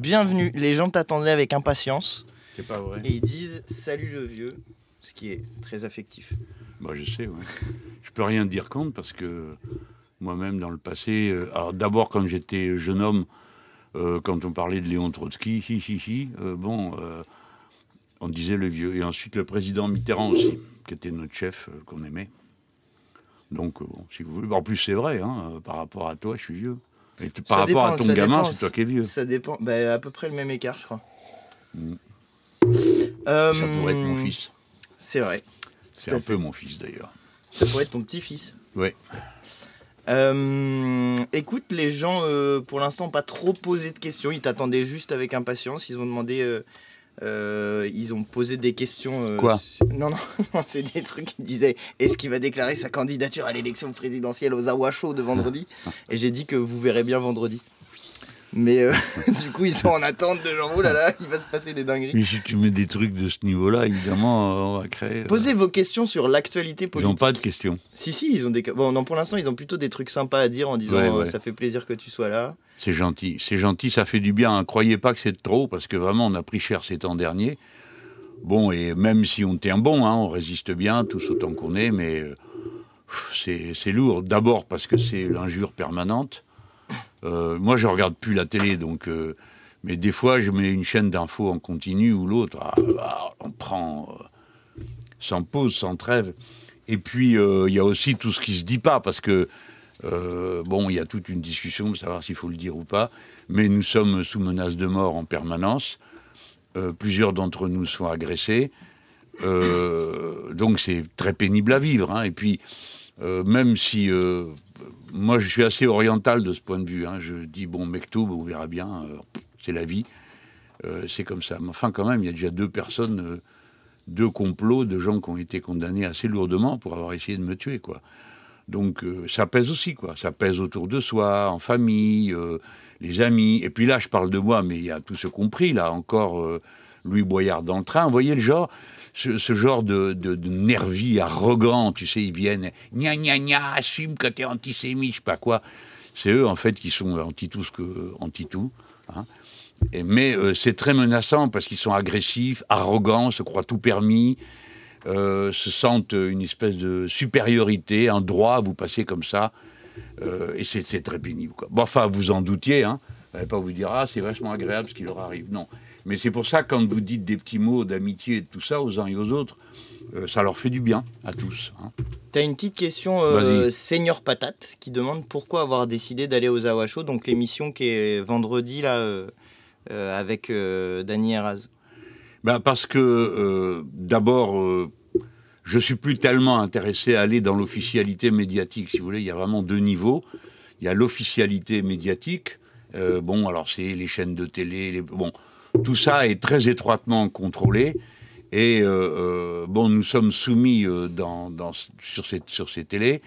bienvenue. Les gens t'attendaient avec impatience. C'est pas vrai. Et ils disent salut le vieux, ce qui est très affectif. Bah, je sais, ouais. Je peux rien dire contre parce que moi-même, dans le passé, alors d'abord, quand j'étais jeune homme, quand on parlait de Léon Trotsky, on disait le vieux. Et ensuite, le président Mitterrand aussi, qui était notre chef, qu'on aimait. Donc, bon, si vous voulez. En plus, c'est vrai, hein, par rapport à toi, je suis vieux. Et par rapport à ton gamin, c'est toi qui es vieux. Ça dépend. Bah, à peu près le même écart, je crois. Ça pourrait être mon fils. C'est vrai. C'est un peu mon fils, d'ailleurs. Ça pourrait être ton petit-fils. Oui. Écoute, les gens, pour l'instant, n'ont pas trop posé de questions. Ils t'attendaient juste avec impatience. Ils ont demandé... ils ont posé des questions. Quoi ? Non, c'est des trucs qui disaient est-ce qu'il va déclarer sa candidature à l'élection présidentielle aux Awa Show de vendredi ? Et j'ai dit que vous verrez bien vendredi. Mais du coup, ils sont en attente de genre, oh là là, il va se passer des dingueries. Mais si tu mets des trucs de ce niveau-là, évidemment, on va créer. Posez vos questions sur l'actualité politique. Ils n'ont pas de questions. Si, ils ont des. Bon, non, pour l'instant, ils ont plutôt des trucs sympas à dire en disant ouais. Ça fait plaisir que tu sois là. C'est gentil, ça fait du bien. Hein. Croyez pas que c'est trop, parce que vraiment, on a pris cher ces temps derniers. Bon, et même si on tient bon, hein, on résiste bien, tous autant qu'on est, mais c'est lourd. D'abord parce que c'est l'injure permanente. Moi, je regarde plus la télé, donc... mais des fois, je mets une chaîne d'infos en continu ou l'autre. On prend sans pause, sans trêve. Et puis, il y a aussi tout ce qui se dit pas, parce que il y a toute une discussion de savoir s'il faut le dire ou pas. Mais nous sommes sous menace de mort en permanence. Plusieurs d'entre nous sont agressés. Donc, c'est très pénible à vivre. Hein. Et puis, même si... moi, je suis assez oriental de ce point de vue. Hein. Je dis, bon, Mektoub, on verra bien, c'est la vie. C'est comme ça. Mais enfin, quand même, il y a déjà deux complots de gens qui ont été condamnés assez lourdement pour avoir essayé de me tuer, quoi. Donc, ça pèse aussi, quoi. Ça pèse autour de soi, en famille, les amis. Et puis là, je parle de moi, mais il y a tout ce compris, là, encore Louis Boyard dans le train. Vous voyez le genre ce genre de nervis arrogants, tu sais, ils viennent, gna gna gna, assume que t'es antisémite, je sais pas quoi. C'est eux, en fait, qui sont anti-tout. Hein. Mais c'est très menaçant parce qu'ils sont agressifs, arrogants, se croient tout permis, se sentent une espèce de supériorité, un droit à vous passer comme ça. Et c'est très pénible, quoi. Bon, enfin, vous en doutiez, hein. Je ne vais pas vous dire, c'est vachement agréable ce qui leur arrive. Non. Mais c'est pour ça, quand vous dites des petits mots d'amitié et de tout ça aux uns et aux autres, ça leur fait du bien à tous. Hein. Tu as une petite question, Seigneur Patate, qui demande pourquoi avoir décidé d'aller aux Awa Show, donc l'émission qui est vendredi là, avec Dany Heraz. Parce que, d'abord, je ne suis plus tellement intéressé à aller dans l'officialité médiatique. Si vous voulez, il y a vraiment deux niveaux. Il y a l'officialité médiatique. Alors c'est les chaînes de télé, tout ça est très étroitement contrôlé et nous sommes soumis sur ces télés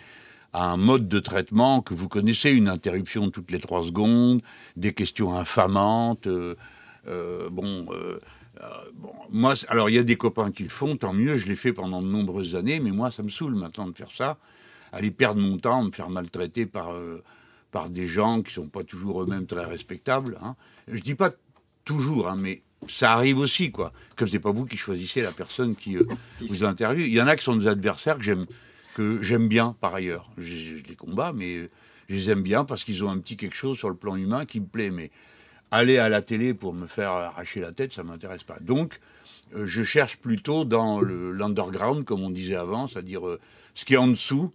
à un mode de traitement que vous connaissez, une interruption toutes les 3 secondes, des questions infamantes. Moi, alors il y a des copains qui le font, tant mieux, je l'ai fait pendant de nombreuses années, mais moi ça me saoule maintenant de faire ça, aller perdre mon temps, me faire maltraiter par des gens qui ne sont pas toujours eux-mêmes très respectables. Hein. Je ne dis pas toujours, hein, mais ça arrive aussi, quoi. Comme ce n'est pas vous qui choisissez la personne qui vous interviewe. Il y en a qui sont des adversaires que j'aime bien, par ailleurs. Je les combats, mais je les aime bien parce qu'ils ont un petit quelque chose sur le plan humain qui me plaît. Mais aller à la télé pour me faire arracher la tête, ça ne m'intéresse pas. Donc, je cherche plutôt dans l'underground, comme on disait avant, c'est-à-dire ce qui est en dessous,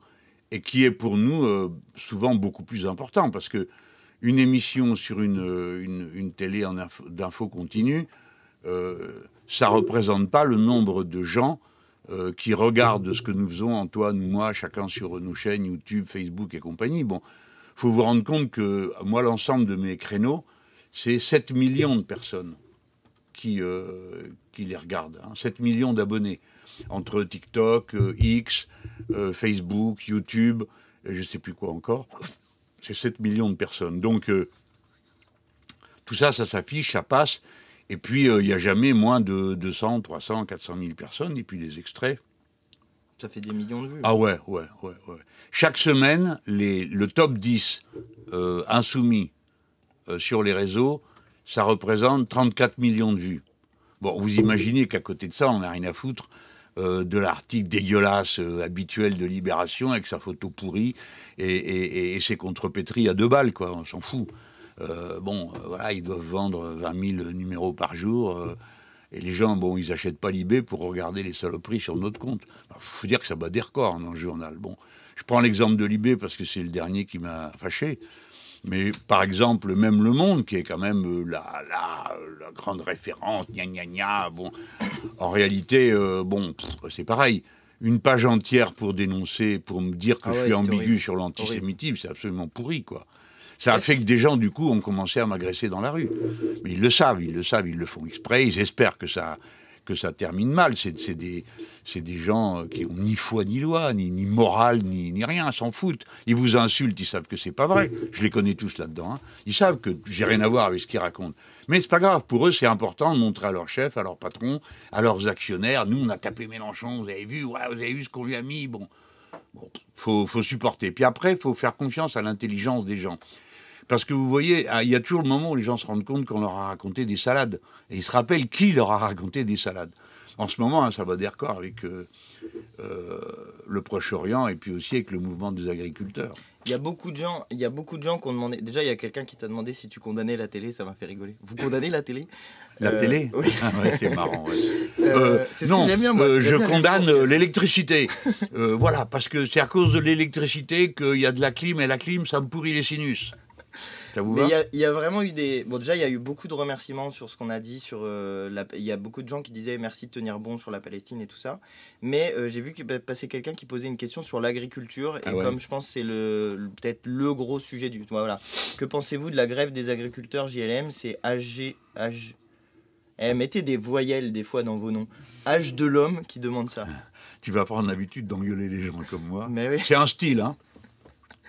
et qui est pour nous souvent beaucoup plus important, parce que une émission sur une télé d'info continue, ça ne représente pas le nombre de gens qui regardent ce que nous faisons, Antoine ou moi, chacun sur nos chaînes YouTube, Facebook et compagnie. Bon, il faut vous rendre compte que moi, l'ensemble de mes créneaux, c'est 7 millions de personnes qui les regardent, hein, 7 millions d'abonnés, entre TikTok, X, Facebook, YouTube, et je ne sais plus quoi encore. C'est 7 millions de personnes. Donc, tout ça, ça s'affiche, ça passe. Et puis, il n'y a jamais moins de 200, 300, 400 000 personnes. Et puis, les extraits. Ça fait des millions de vues. Ah ouais. Chaque semaine, le top 10 insoumis sur les réseaux, ça représente 34 millions de vues. Bon, vous imaginez qu'à côté de ça, on n'a rien à foutre de l'article dégueulasse habituel de Libération avec sa photo pourrie et ses contrepétries à 2 balles, quoi. On s'en fout. Voilà, ils doivent vendre 20 000 numéros par jour. Et les gens, bon, ils n'achètent pas l'eBay pour regarder les saloperies sur notre compte. Il faut dire que ça bat des records dans le journal. Bon, je prends l'exemple de l'eBay parce que c'est le dernier qui m'a fâché. Mais par exemple, même Le Monde, qui est quand même la grande référence, gna gna gna, bon, en réalité, c'est pareil. Une page entière pour dénoncer, pour me dire que je suis ambigu horrible. Sur l'antisémitisme, c'est absolument pourri, quoi. Ça a fait que des gens, du coup, ont commencé à m'agresser dans la rue. Mais ils le savent, ils le font exprès, ils espèrent que ça termine mal. C'est des gens qui ont ni foi ni loi, ni morale, ni rien, s'en foutent. Ils vous insultent, ils savent que c'est pas vrai. Je les connais tous là-dedans. Hein. Ils savent que j'ai rien à voir avec ce qu'ils racontent. Mais c'est pas grave, pour eux, c'est important de montrer à leur chef, à leur patron, à leurs actionnaires. Nous, on a tapé Mélenchon, vous avez vu ce qu'on lui a mis. Bon, faut supporter. Puis après, il faut faire confiance à l'intelligence des gens. Parce que vous voyez, il y a toujours le moment où les gens se rendent compte qu'on leur a raconté des salades. Et ils se rappellent qui leur a raconté des salades. En ce moment, ça va des records avec le Proche-Orient et puis aussi avec le mouvement des agriculteurs. Il y a beaucoup de gens qui ont demandé... Déjà, il y a quelqu'un qui t'a demandé si tu condamnais la télé, ça m'a fait rigoler. Vous condamnez la télé ? La télé ? Oui. Ouais, c'est marrant. Ouais. C'est ce que j'aime bien, moi. Je condamne l'électricité. Voilà, parce que c'est à cause de l'électricité qu'il y a de la clim, et la clim, ça me pourrit les sinus. Ça vous va ? Mais il y a vraiment eu des... Bon, déjà, il y a eu beaucoup de remerciements sur ce qu'on a dit. Il y a beaucoup de gens qui disaient merci de tenir bon sur la Palestine et tout ça. Mais j'ai vu qu'il passait quelqu'un qui posait une question sur l'agriculture. Et comme je pense que c'est peut-être le gros sujet du... Voilà. Que pensez-vous de la grève des agriculteurs JLM ? C'est mettez des voyelles des fois dans vos noms. H de l'homme qui demande ça. Tu vas prendre l'habitude d'engueuler les gens comme moi. Mais oui. C'est un style, hein ?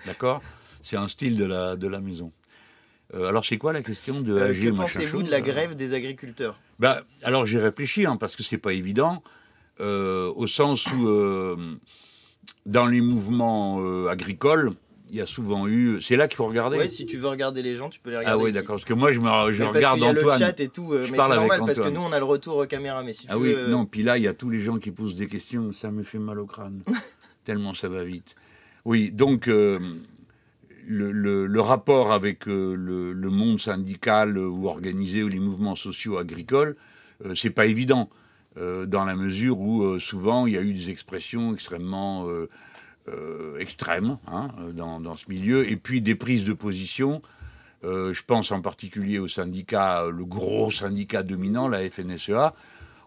D'accord ? C'est un style de la maison. Alors, c'est quoi la question de AG ? Que pensez-vous de la grève des agriculteurs ? Alors, j'ai réfléchi, parce que c'est pas évident, au sens où, dans les mouvements agricoles, il y a souvent eu... C'est là qu'il faut regarder. Oui, si tu veux regarder les gens, tu peux les regarder. Ah oui, d'accord, parce que moi, je regarde Antoine. Il y a le chat et tout, mais c'est normal, parce que nous, on a le retour caméra. Mais si tu veux, non, puis là, il y a tous les gens qui posent des questions, ça me fait mal au crâne, tellement ça va vite. Oui, donc... Le rapport avec le monde syndical ou organisé ou les mouvements sociaux agricoles, c'est pas évident, dans la mesure où souvent il y a eu des expressions extrêmement extrêmes dans ce milieu, et puis des prises de position. Je pense en particulier au syndicat, le gros syndicat dominant, la FNSEA,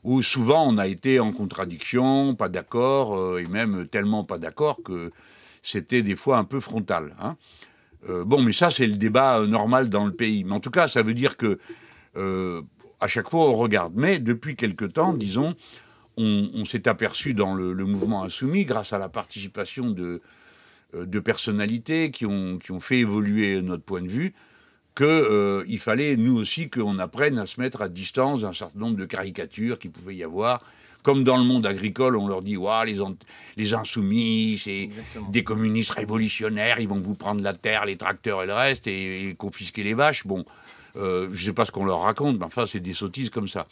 où souvent on a été en contradiction, pas d'accord, et même tellement pas d'accord que c'était des fois un peu frontal. Mais ça, c'est le débat normal dans le pays. Mais en tout cas, ça veut dire que à chaque fois, on regarde. Mais depuis quelque temps, disons, on s'est aperçu dans le mouvement insoumis, grâce à la participation de personnalités qui ont fait évoluer notre point de vue, qu'il fallait, nous aussi, qu'on apprenne à se mettre à distance d'un certain nombre de caricatures qu'il pouvait y avoir. Comme dans le monde agricole, on leur dit les insoumis, c'est des communistes révolutionnaires, ils vont vous prendre la terre, les tracteurs et le reste, et confisquer les vaches. Bon, je ne sais pas ce qu'on leur raconte, mais enfin, c'est des sottises comme ça.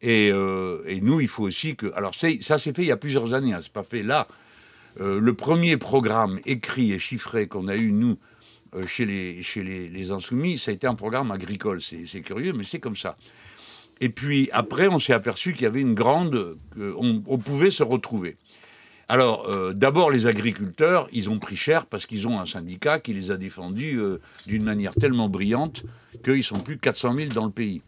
Et nous, il faut aussi que... Alors, ça s'est fait il y a plusieurs années, c'est pas fait là. Le premier programme écrit et chiffré qu'on a eu, nous, chez les insoumis, ça a été un programme agricole. C'est curieux, mais c'est comme ça. Et puis après, on s'est aperçu qu'il y avait une grande... on pouvait se retrouver. Alors, d'abord, les agriculteurs, ils ont pris cher parce qu'ils ont un syndicat qui les a défendus d'une manière tellement brillante qu'ils sont plus de 400 000 dans le pays.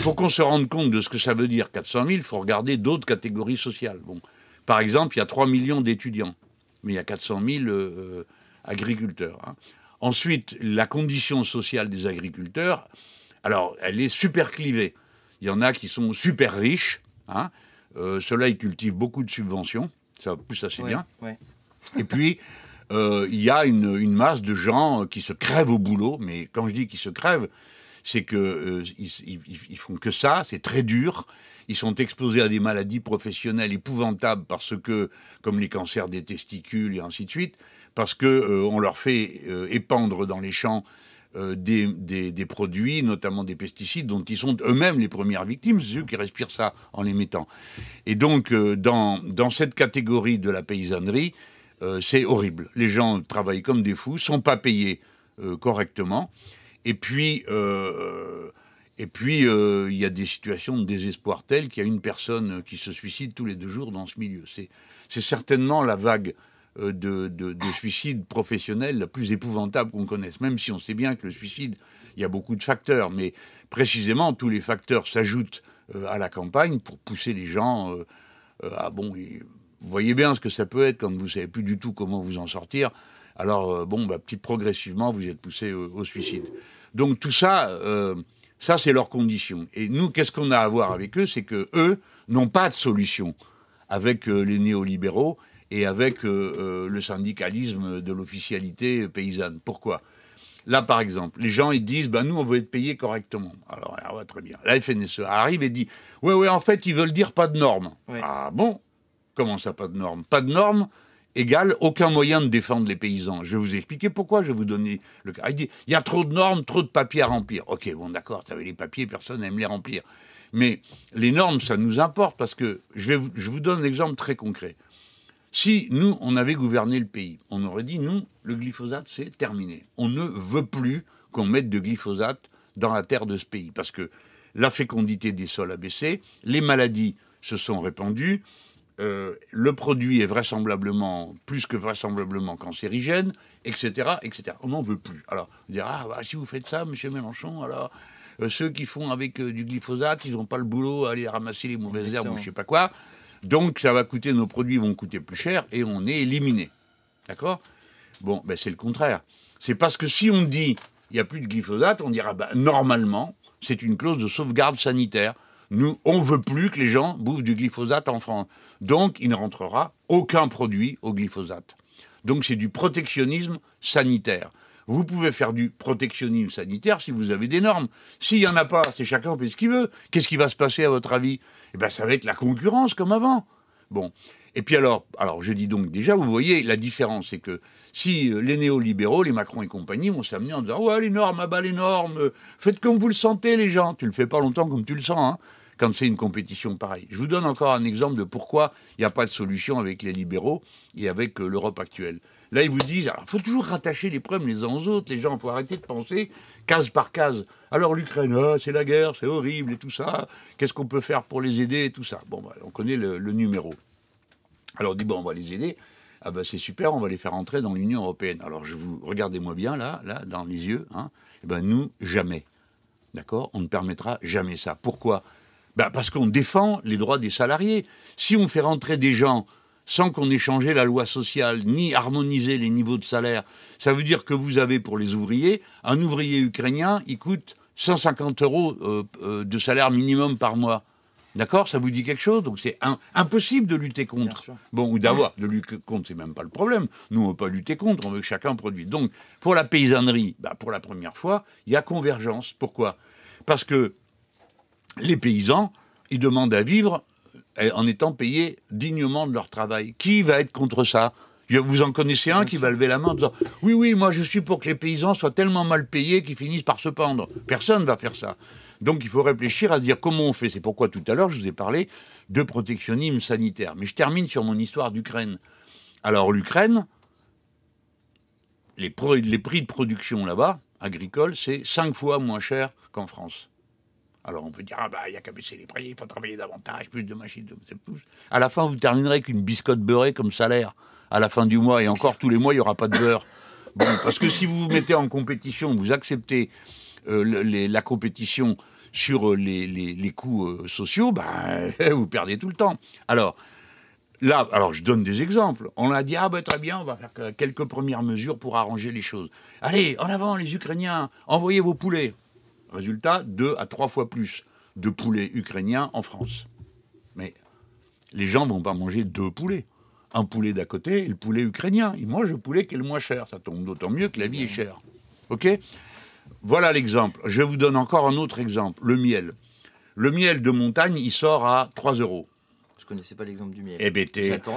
Pour qu'on se rende compte de ce que ça veut dire, 400 000, il faut regarder d'autres catégories sociales. Bon, par exemple, il y a 3 millions d'étudiants, mais il y a 400 000 agriculteurs. Ensuite, la condition sociale des agriculteurs, alors, elle est super clivée. Il y en a qui sont super riches. Ceux-là, ils cultivent beaucoup de subventions. Ça pousse assez bien. Ouais. Et puis, il y a une masse de gens qui se crèvent au boulot. Mais quand je dis qu'ils se crèvent, c'est qu'ils font que ça. C'est très dur. Ils sont exposés à des maladies professionnelles épouvantables parce que, comme les cancers des testicules et ainsi de suite, parce qu'on leur fait épandre dans les champs des produits, notamment des pesticides, dont ils sont eux-mêmes les premières victimes, c'est ceux qui respirent ça en les mettant. Et donc, dans cette catégorie de la paysannerie, c'est horrible. Les gens travaillent comme des fous, sont pas payés correctement. Et puis, il y a des situations de désespoir telles qu'il y a une personne qui se suicide tous les 2 jours dans ce milieu. C'est certainement la vague de suicide professionnel la plus épouvantable qu'on connaisse. Même si on sait bien que le suicide, il y a beaucoup de facteurs. Mais précisément, tous les facteurs s'ajoutent à la campagne pour pousser les gens à... Bon, vous voyez bien ce que ça peut être quand vous ne savez plus du tout comment vous en sortir. Alors, progressivement, vous êtes poussé au suicide. Donc tout ça, ça c'est leur condition. Et nous, qu'est-ce qu'on a à voir avec eux? C'est qu'eux n'ont pas de solution avec les néolibéraux et avec le syndicalisme de l'officialité paysanne. Pourquoi? Là, par exemple, les gens, ils disent, nous, on veut être payés correctement. Alors, ouais, très bien. La FNSE arrive et dit, ouais, en fait, ils veulent dire pas de normes. Ouais. Ah bon? Comment ça, pas de normes? Pas de normes égale aucun moyen de défendre les paysans. Je vais vous expliquer pourquoi, je vais vous donner le cas. Il dit, il y a trop de normes, trop de papiers à remplir. Ok, bon, d'accord, tu avais les papiers, personne n'aime les remplir. Mais les normes, ça nous importe parce que, je vous donne un exemple très concret. Si nous, on avait gouverné le pays, on aurait dit, nous, le glyphosate, c'est terminé. On ne veut plus qu'on mette de glyphosate dans la terre de ce pays parce que la fécondité des sols a baissé, les maladies se sont répandues, le produit est vraisemblablement, plus que vraisemblablement cancérigène, etc., etc. On n'en veut plus. Alors, on dira, si vous faites ça, monsieur Mélenchon, alors ceux qui font avec du glyphosate, ils n'ont pas le boulot à aller ramasser les mauvaises herbes ou je ne sais pas quoi. Donc, ça va coûter, nos produits vont coûter plus cher et on est éliminé. D'accord? Bon, c'est le contraire. C'est parce que si on dit, il n'y a plus de glyphosate, on dira, normalement, c'est une clause de sauvegarde sanitaire. Nous, on ne veut plus que les gens bouffent du glyphosate en France. Donc, il ne rentrera aucun produit au glyphosate. Donc, c'est du protectionnisme sanitaire. Vous pouvez faire du protectionnisme sanitaire si vous avez des normes. S'il n'y en a pas, c'est chacun fait ce qu'il veut. Qu'est-ce qui va se passer, à votre avis? Ça va être la concurrence comme avant. Bon. Et puis alors, je dis donc déjà, vous voyez, la différence, c'est que si les néolibéraux, les Macron et compagnie, vont s'amener en disant « Ouais, les normes, les normes, faites comme vous le sentez, les gens. » Tu le fais pas longtemps comme tu le sens, hein, quand c'est une compétition pareille. Je vous donne encore un exemple de pourquoi il n'y a pas de solution avec les libéraux et avec l'Europe actuelle. Là, ils vous disent, alors, il faut toujours rattacher les problèmes les uns aux autres. Les gens, il faut arrêter de penser case par case. Alors, l'Ukraine, c'est la guerre, c'est horrible et tout ça. Qu'est-ce qu'on peut faire pour les aider et tout ça? Bon, on connaît le numéro. Alors, on dit, on va les aider. Ah c'est super, on va les faire entrer dans l'Union européenne. Alors, regardez-moi bien, là, dans les yeux. Hein. Nous, jamais. D'accord? On ne permettra jamais ça. Pourquoi? Parce qu'on défend les droits des salariés. Si on fait rentrer des gens sans qu'on ait changé la loi sociale, ni harmonisé les niveaux de salaire, ça veut dire que vous avez pour les ouvriers, un ouvrier ukrainien, il coûte 150 € de salaire minimum par mois. D'accord? Ça vous dit quelque chose? Donc c'est impossible de lutter contre. Bon, ou de lutter contre, c'est même pas le problème. Nous, on ne veut pas lutter contre, on veut que chacun produise. Donc, pour la paysannerie, pour la première fois, il y a convergence. Pourquoi? Parce que les paysans, ils demandent à vivre en étant payés dignement de leur travail. Qui va être contre ça? Vous en connaissez un qui va lever la main en disant « Oui, moi je suis pour que les paysans soient tellement mal payés qu'ils finissent par se pendre. » Personne ne va faire ça. Donc il faut réfléchir à se dire comment on fait. C'est pourquoi tout à l'heure je vous ai parlé de protectionnisme sanitaire. Mais je termine sur mon histoire d'Ukraine. Alors l'Ukraine, les prix de production là-bas, agricoles, c'est 5 fois moins cher qu'en France. Alors on peut dire, il n'y a qu'à baisser les prix, il faut travailler davantage, plus de machines. À la fin, vous terminerez avec une biscotte beurrée comme salaire à la fin du mois. Et encore, tous les mois, il n'y aura pas de beurre. Bon, parce que si vous vous mettez en compétition, vous acceptez la compétition sur les coûts sociaux, vous perdez tout le temps. Alors, là, je donne des exemples. On a dit, très bien, on va faire quelques premières mesures pour arranger les choses. Allez, en avant, les Ukrainiens, envoyez vos poulets. Résultat, 2 à 3 fois plus de poulets ukrainiens en France. Mais les gens ne vont pas manger 2 poulets. Un poulet d'à côté et le poulet ukrainien. Ils mangent le poulet qui est le moins cher. Ça tombe d'autant mieux que la vie est chère. OK? Voilà l'exemple. Je vous donne encore un autre exemple. Le miel. Le miel de montagne, il sort à 3 €. Je connaissais pas l'exemple du miel. J'attends.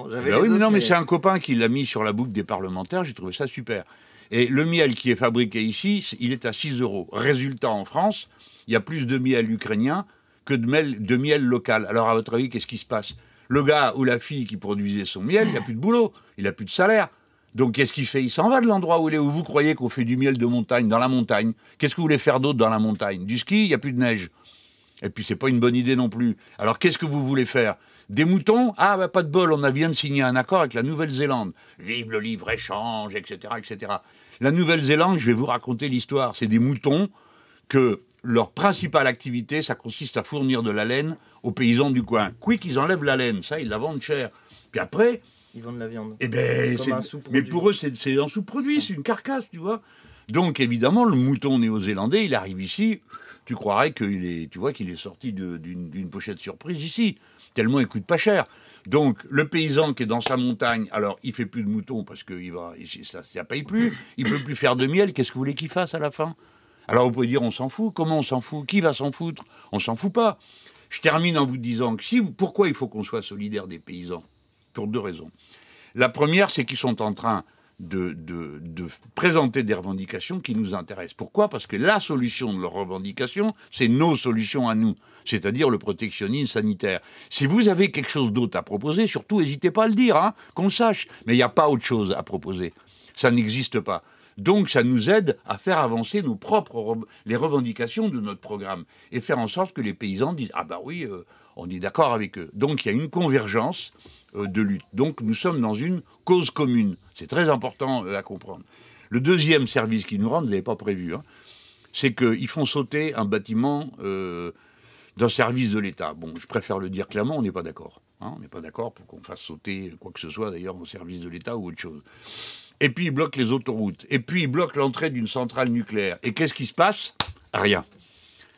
Oui, mais c'est un copain qui l'a mis sur la boucle des parlementaires. J'ai trouvé ça super. Et le miel qui est fabriqué ici, il est à 6 euros. Résultat, en France, il y a plus de miel ukrainien que de miel local. Alors, à votre avis, qu'est-ce qui se passe? Le gars ou la fille qui produisait son miel, il n'a plus de boulot, il n'a plus de salaire. Donc, qu'est-ce qu'il fait? Il s'en va de l'endroit où il est. Où vous croyez qu'on fait du miel de montagne, dans la montagne? Qu'est-ce que vous voulez faire d'autre dans la montagne? Du ski, il n'y a plus de neige. Et puis, c'est pas une bonne idée non plus. Alors, qu'est-ce que vous voulez faire? Des moutons? Ah, bah, pas de bol, on vient de signer un accord avec la Nouvelle-Zélande. Vive le libre-échange, etc., etc. La Nouvelle-Zélande, je vais vous raconter l'histoire. C'est des moutons que leur principale activité, ça consiste à fournir de la laine aux paysans du coin. Quick, ils enlèvent la laine, ça, ils la vendent cher. Puis après... Ils vendent de la viande. Eh ben, comme un sous-produit. mais pour eux, c'est un sous-produit, c'est une carcasse, tu vois. Donc, évidemment, le mouton néo-zélandais, il arrive ici, tu croirais qu'il est, tu vois, qu'il est sorti d'une pochette surprise ici, tellement il coûte pas cher. Donc, le paysan qui est dans sa montagne, alors, il fait plus de moutons parce que ça paye plus, il peut plus faire de miel, qu'est-ce que vous voulez qu'il fasse à la fin? Alors, vous pouvez dire, on s'en fout. Comment on s'en fout? Qui va s'en foutre? On s'en fout pas. Je termine en vous disant que pourquoi il faut qu'on soit solidaire des paysans? Pour 2 raisons. La première, c'est qu'ils sont en train de présenter des revendications qui nous intéressent. Pourquoi? Parce que la solution de leurs revendications, c'est nos solutions à nous, c'est-à-dire le protectionnisme sanitaire. Si vous avez quelque chose d'autre à proposer, surtout, n'hésitez pas à le dire, hein, qu'on le sache. Mais il n'y a pas autre chose à proposer. Ça n'existe pas. Donc, ça nous aide à faire avancer les revendications de notre programme et faire en sorte que les paysans disent « Ah bah oui, on est d'accord avec eux ». Donc, il y a une convergence de lutte. Donc, nous sommes dans une cause commune. C'est très important à comprendre. Le deuxième service qu'ils nous rendent, vous n'avez pas prévu, hein, c'est qu'ils font sauter un bâtiment d'un service de l'État. Bon, je préfère le dire clairement, on n'est pas d'accord. Hein, on n'est pas d'accord pour qu'on fasse sauter quoi que ce soit, d'ailleurs, au service de l'État ou autre chose. Et puis, ils bloquent les autoroutes. Et puis, ils bloquent l'entrée d'une centrale nucléaire. Et qu'est-ce qui se passe? Rien.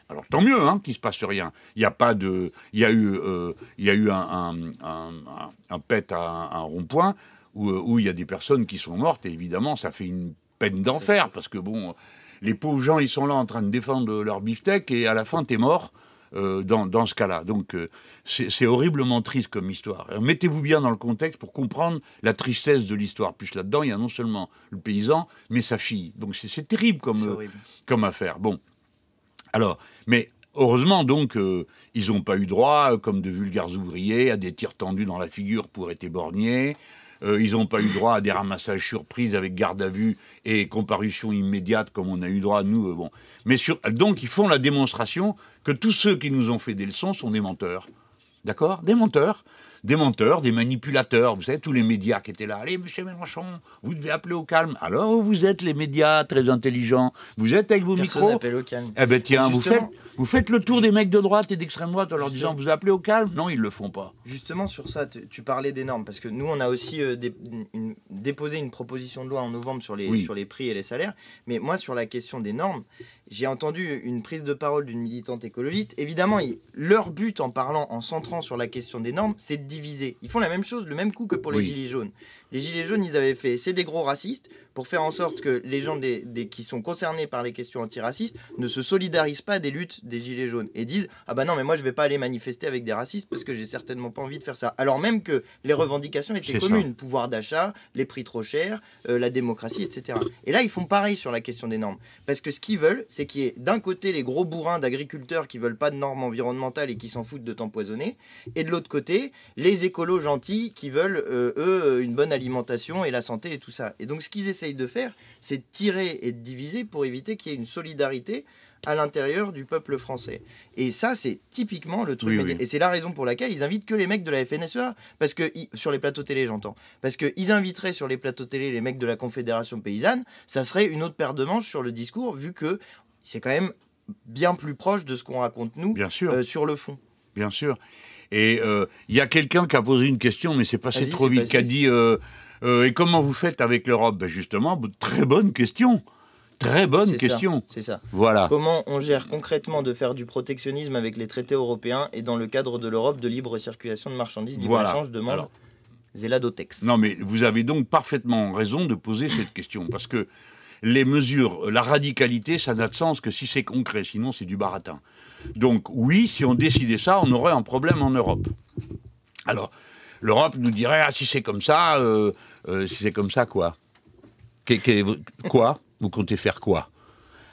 Alors, tant mieux hein, qu'il ne se passe rien. Il y a pas de... Il y a eu un pet à un rond-point où il y a des personnes qui sont mortes. Et évidemment, ça fait une peine d'enfer. Parce que, bon, les pauvres gens, ils sont là en train de défendre leur beefsteak. Et à la fin, t'es mort. Dans ce cas-là. Donc, c'est horriblement triste comme histoire. Mettez-vous bien dans le contexte pour comprendre la tristesse de l'histoire. Puis là-dedans, il y a non seulement le paysan, mais sa fille. Donc, c'est terrible comme affaire. Bon. Alors, mais heureusement, donc, ils n'ont pas eu droit, comme de vulgaires ouvriers, à des tirs tendus dans la figure pour être éborgnés. Ils n'ont pas eu droit à des ramassages surprises avec garde à vue et comparution immédiate comme on a eu droit, nous. Bon. Mais donc, ils font la démonstration que tous ceux qui nous ont fait des leçons sont des menteurs. D'accord? Des menteurs. Des menteurs, des manipulateurs. Vous savez, tous les médias qui étaient là. Allez, monsieur Mélenchon, vous devez appeler au calme. Alors, vous êtes les médias très intelligents. Vous êtes avec vos Personne micros. n'appelle au calme. Eh bien, tiens, Justement, vous faites le tour des mecs de droite et d'extrême droite en leur disant vous appelez au calme. Non, ils le font pas. Justement, sur ça, tu parlais des normes, parce que nous, on a aussi déposé une proposition de loi en novembre sur les prix et les salaires. Mais moi, sur la question des normes, j'ai entendu une prise de parole d'une militante écologiste. Évidemment, leur but en parlant, en centrant sur la question des normes, c'est de diviser. Ils font la même chose, le même coup que pour les Gilets jaunes. Les Gilets jaunes, ils avaient fait, c'est des gros racistes, pour faire en sorte que les gens qui sont concernés par les questions antiracistes ne se solidarisent pas des luttes des Gilets jaunes et disent « Ah bah non, mais moi je vais pas aller manifester avec des racistes parce que j'ai certainement pas envie de faire ça. » Alors même que les revendications étaient communes, pouvoir d'achat, les prix trop chers, la démocratie, etc. Et là, ils font pareil sur la question des normes. Parce que ce qu'ils veulent, c'est qu'il y ait d'un côté les gros bourrins d'agriculteurs qui veulent pas de normes environnementales et qui s'en foutent de t'empoisonner, et de l'autre côté, les écolos gentils qui veulent, eux, une bonne alimentation et la santé et tout ça. Et donc ce qu'ils essayent de faire, c'est de tirer et de diviser pour éviter qu'il y ait une solidarité à l'intérieur du peuple français. Et ça, c'est typiquement le truc. Et c'est la raison pour laquelle ils invitent que les mecs de la FNSEA, parce que sur les plateaux télé, j'entends. Parce qu'ils inviteraient sur les plateaux télé les mecs de la Confédération paysanne, ça serait une autre paire de manches sur le discours, vu que c'est quand même bien plus proche de ce qu'on raconte nous sur le fond. Bien sûr. Et il y a quelqu'un qui a posé une question, mais c'est passé trop vite, qui a dit et comment vous faites avec l'Europe? Ben justement, très bonne question. Très bonne question. C'est ça. Voilà. Comment on gère concrètement de faire du protectionnisme avec les traités européens et dans le cadre de l'Europe de libre circulation de marchandises, libre-échange, demande Zeladotex. Non, mais vous avez donc parfaitement raison de poser cette question, parce que les mesures, la radicalité, ça n'a de sens que si c'est concret, sinon c'est du baratin. Donc oui, si on décidait ça, on aurait un problème en Europe. Alors, l'Europe nous dirait, ah, si c'est comme ça quoi? Quoi? Vous comptez faire quoi?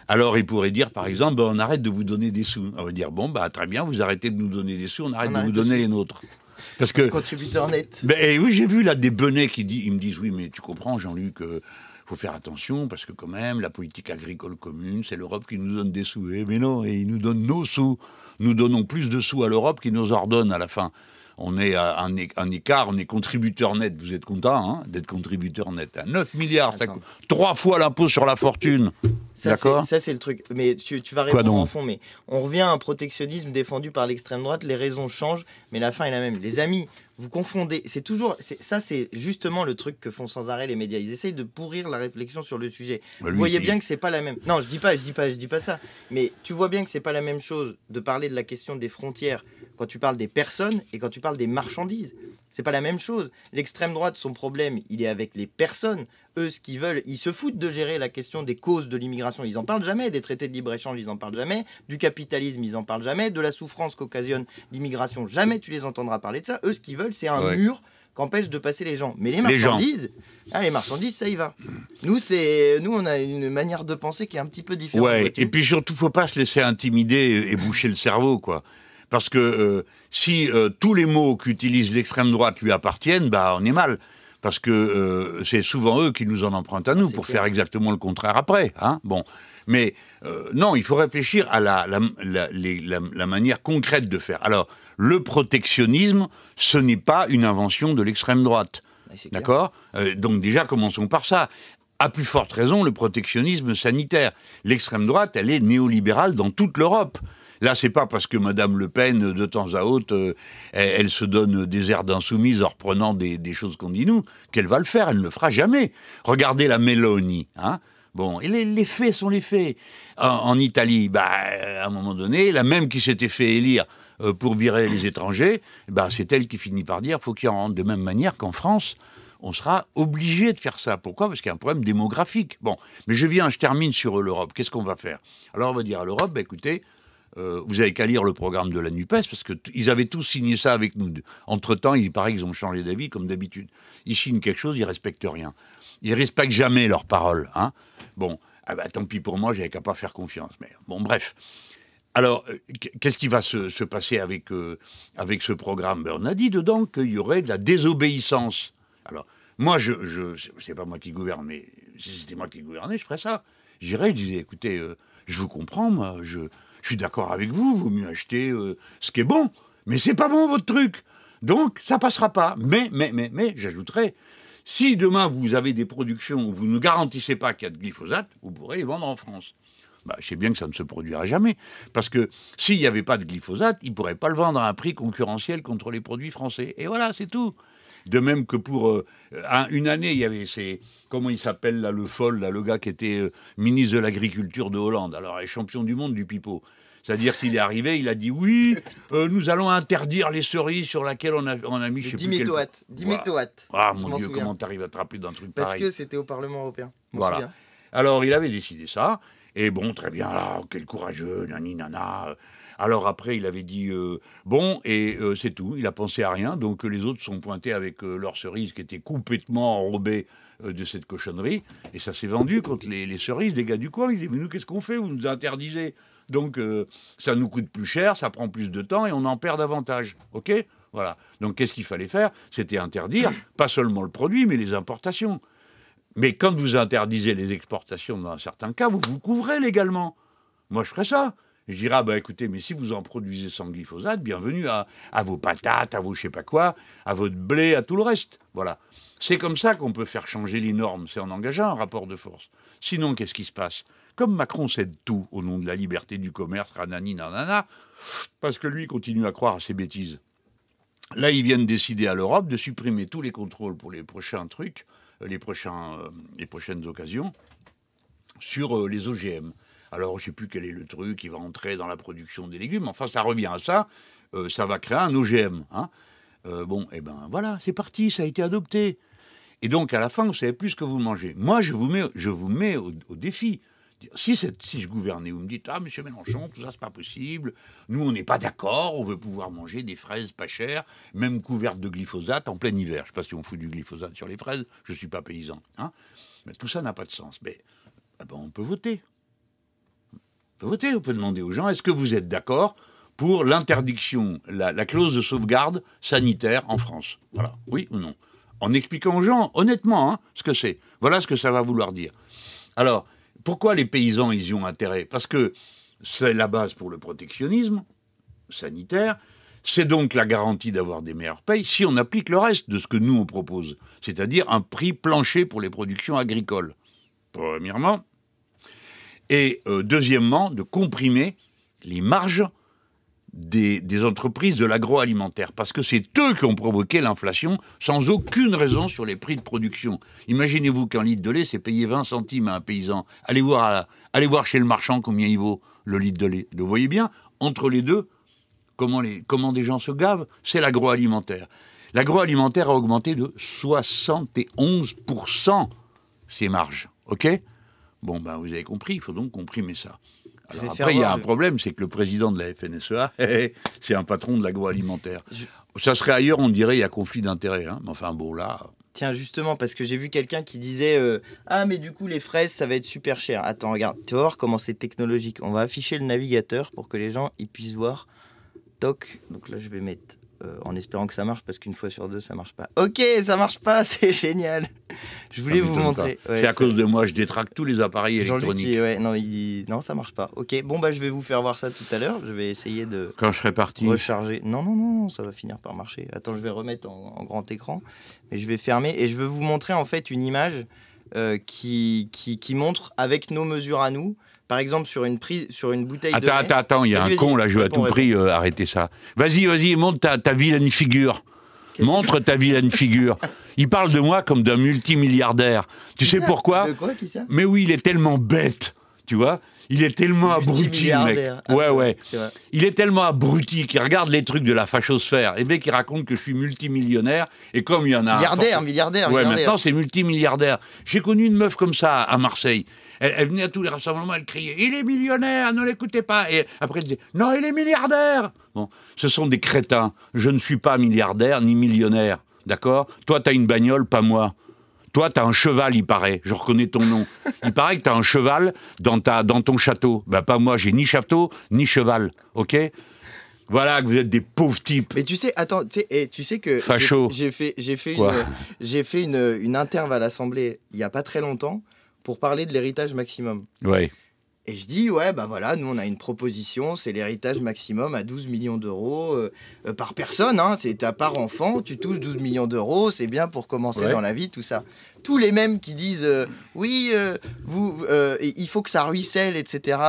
Alors, il pourrait dire, par exemple, on arrête de vous donner des sous. On va dire, bon, très bien, vous arrêtez de nous donner des sous, on arrête de vous donner les nôtres. Parce que... Contributeur net. Oui, j'ai vu là des benets ils me disent, oui, mais tu comprends, Jean-Luc, faut faire attention, parce que quand même, la politique agricole commune, c'est l'Europe qui nous donne des sous. Mais non, et ils nous donnent nos sous. Nous donnons plus de sous à l'Europe qu'ils nous ordonne à la fin. On est à un écart, on est contributeur net. Vous êtes content d'être contributeur net. 9 milliards, ça coûte 3 fois l'impôt sur la fortune. D'accord ? Ça, c'est le truc. Mais tu vas répondre en fond. Mais on revient à un protectionnisme défendu par l'extrême droite. Les raisons changent, mais la fin est la même. Les amis, vous confondez. Ça, c'est justement le truc que font sans arrêt les médias. Ils essayent de pourrir la réflexion sur le sujet. Vous voyez bien que c'est pas la même. Non, je dis pas ça. Mais tu vois bien que c'est pas la même chose de parler de la question des frontières quand tu parles des personnes et quand tu parles des marchandises. C'est pas la même chose. L'extrême droite, son problème, il est avec les personnes. Eux, ce qu'ils veulent, ils se foutent de gérer la question des causes de l'immigration. Ils en parlent jamais. Des traités de libre-échange, ils en parlent jamais. Du capitalisme, ils en parlent jamais. De la souffrance qu'occasionne l'immigration, jamais tu les entendras parler de ça. Eux, ce qu'ils veulent, c'est un mur qu'empêche de passer les gens. Mais les marchandises, ça y va. Nous, on a une manière de penser qui est un petit peu différente. Ouais, et puis surtout, faut pas se laisser intimider et boucher le cerveau, quoi. Parce que si tous les mots qu'utilise l'extrême droite lui appartiennent, on est mal. Parce que c'est souvent eux qui nous en empruntent à nous pour faire exactement le contraire après. Bon. Mais non, il faut réfléchir à la manière concrète de faire. Alors, le protectionnisme, ce n'est pas une invention de l'extrême droite. D'accord ? Donc déjà, commençons par ça. À plus forte raison, le protectionnisme sanitaire. L'extrême droite, elle est néolibérale dans toute l'Europe. Là, c'est pas parce que Madame Le Pen, de temps à autre, elle se donne des airs d'insoumise en reprenant des choses qu'on dit nous, qu'elle va le faire. Elle ne le fera jamais. Regardez la Meloni. Bon, et les faits sont les faits. En Italie, à un moment donné, la même qui s'était fait élire pour virer les étrangers, c'est elle qui finit par dire qu'il faut qu'il en rentre. De même manière qu'en France, on sera obligé de faire ça. Pourquoi ? Parce qu'il y a un problème démographique. Bon, mais je termine sur l'Europe. Qu'est-ce qu'on va faire ? Alors, on va dire à l'Europe, écoutez, vous n'avez qu'à lire le programme de la NUPES, parce qu'ils avaient tous signé ça avec nous. Entre-temps, il paraît qu'ils ont changé d'avis, comme d'habitude. Ils signent quelque chose, ils ne respectent rien. Ils ne respectent jamais leurs paroles. Bon, tant pis pour moi, j'avais qu'à pas faire confiance. Mais bon, bref. Alors, qu'est-ce qui va se passer avec ce programme ? On a dit dedans qu'il y aurait de la désobéissance. Alors, moi, c'est pas moi qui gouverne, mais si c'était moi qui gouvernais, je ferais ça. J'irais, je disais, écoutez, je vous comprends, moi, je suis d'accord avec vous, vaut mieux acheter ce qui est bon, mais c'est pas bon votre truc. Donc, ça passera pas. Mais, j'ajouterais, si demain vous avez des productions où vous ne garantissez pas qu'il y a de glyphosate, vous pourrez les vendre en France. Je sais bien que ça ne se produira jamais, parce que s'il n'y avait pas de glyphosate, ils ne pourraient pas le vendre à un prix concurrentiel contre les produits français. Et voilà, c'est tout. De même que pour une année, il y avait comment il s'appelle là, le folle, là, le gars qui était ministre de l'Agriculture de Hollande, alors les champions du monde du pipeau. C'est-à-dire qu'il est arrivé, il a dit oui, nous allons interdire les cerises sur lesquelles on a mis, je sais 10 plus métoates. 10 métoates. Ah mon Dieu, comment t'arrives à te rappeler d'un truc pareil ? Parce que c'était au Parlement européen. Voilà. Alors il avait décidé ça, et bon, très bien, là, quel courageux, nani nana. Alors après, il avait dit c'est tout, il a pensé à rien, donc les autres sont pointés avec leurs cerises qui étaient complètement enrobées de cette cochonnerie, et ça s'est vendu contre les cerises des gars du coin. Ils disaient, mais nous, qu'est-ce qu'on fait ? Vous nous interdisez. Donc, ça nous coûte plus cher, ça prend plus de temps, et on en perd davantage. OK ? Voilà. Donc, qu'est-ce qu'il fallait faire ? C'était interdire, pas seulement le produit, mais les importations. Mais quand vous interdisez les exportations, dans un certain cas, vous vous couvrez légalement. Moi, je ferais ça. Je dirais, écoutez, mais si vous en produisez sans glyphosate, bienvenue à vos patates, à vos je sais pas quoi, à votre blé, à tout le reste. Voilà. C'est comme ça qu'on peut faire changer les normes, c'est en engageant un rapport de force. Sinon, qu'est-ce qui se passe ? Comme Macron cède tout au nom de la liberté du commerce, ranani, nanana, parce que lui continue à croire à ses bêtises. Là, ils viennent décider à l'Europe de supprimer tous les contrôles pour les prochains trucs, les prochaines occasions, sur les OGM. Alors, je ne sais plus quel est le truc qui va entrer dans la production des légumes. Enfin, ça revient à ça. Ça va créer un OGM. Voilà, c'est parti, ça a été adopté. Et donc, à la fin, vous ne savez plus ce que vous mangez. Moi, je vous mets au défi. Si je gouvernais, vous me dites, ah, monsieur Mélenchon, tout ça, c'est pas possible. Nous, on n'est pas d'accord. On veut pouvoir manger des fraises pas chères, même couvertes de glyphosate en plein hiver. Je ne sais pas si on fout du glyphosate sur les fraises. Je ne suis pas paysan. Hein, mais tout ça n'a pas de sens. Mais on peut voter. On peut demander aux gens, est-ce que vous êtes d'accord pour l'interdiction, la clause de sauvegarde sanitaire en France? Voilà, oui ou non? En expliquant aux gens, honnêtement, hein, ce que c'est. Voilà ce que ça va vouloir dire. Alors, pourquoi les paysans, ils y ont intérêt? Parce que c'est la base pour le protectionnisme sanitaire. C'est donc la garantie d'avoir des meilleures payes si on applique le reste de ce que nous, on propose. C'est-à-dire un prix plancher pour les productions agricoles, premièrement. Et deuxièmement, de comprimer les marges des entreprises de l'agroalimentaire, parce que c'est eux qui ont provoqué l'inflation sans aucune raison sur les prix de production. Imaginez-vous qu'un litre de lait, c'est payé 20 centimes à un paysan. Allez voir chez le marchand combien il vaut le litre de lait. Vous voyez bien, entre les deux, comment des gens se gavent, c'est l'agroalimentaire. L'agroalimentaire a augmenté de 71% ses marges, ok ? Bon, vous avez compris, il faut donc comprimer ça. Alors après, il y a un problème, c'est que le président de la FNSEA, c'est un patron de l'agroalimentaire. Ça serait ailleurs, on dirait, il y a conflit d'intérêts. Hein. Mais enfin, bon, là... Tiens, justement, parce que j'ai vu quelqu'un qui disait ah, mais du coup, les fraises, ça va être super cher. Attends, regarde, tu vas voir comment c'est technologique. On va afficher le navigateur pour que les gens ils puissent voir. Toc. Donc là, je vais mettre... en espérant que ça marche, parce qu'une fois sur deux, ça marche pas. Ok, ça marche pas, c'est génial. Je voulais vous montrer. Ouais, c'est à cause de moi, je détraque tous les appareils électroniques. Non, ça marche pas. Ok, bon, je vais vous faire voir ça tout à l'heure. Je vais essayer de... Quand je serai parti. Recharger. Non, ça va finir par marcher. Attends, je vais remettre en grand écran. Mais je vais fermer. Et je vais vous montrer, en fait, une image qui montre, avec nos mesures à nous, par exemple, sur une bouteille de lait... Attends, il y a un con, là, je veux à tout prix arrêter ça. Vas-y, montre ta vilaine figure. Montre ta vilaine figure. Il parle de moi comme d'un multimilliardaire. Tu sais pourquoi? De quoi, qui ça? Mais oui, il est tellement bête, tu vois. Il est tellement abruti, le mec. Ouais. C'est vrai. Il est tellement abruti qu'il regarde les trucs de la fachosphère. Et bien qu'il raconte que je suis multimillionnaire. Et comme il y en a... Milliardaire. Maintenant, c'est multimilliardaire. J'ai connu une meuf comme ça à Marseille. Elle venait à tous les rassemblements, elle criait « Il est millionnaire, ne l'écoutez pas !» Et après, elle disait « Non, il est milliardaire !» Bon, ce sont des crétins. Je ne suis pas milliardaire ni millionnaire, d'accord? Toi, tu as une bagnole, pas moi. Toi, tu as un cheval, il paraît. Je reconnais ton nom. Il paraît que tu as un cheval dans ton château. Pas moi, j'ai ni château, ni cheval, ok? Voilà que vous êtes des pauvres types. Mais tu sais, attends, tu sais que facho. J'ai fait une interve à l'Assemblée il n'y a pas très longtemps pour parler de l'héritage maximum. Ouais. Et je dis, voilà, nous on a une proposition, c'est l'héritage maximum à 12 millions d'euros par personne. Hein, c'est par enfant, tu touches 12 millions d'euros, c'est bien pour commencer dans la vie, tout ça. Tous les mêmes qui disent, il faut que ça ruisselle, etc.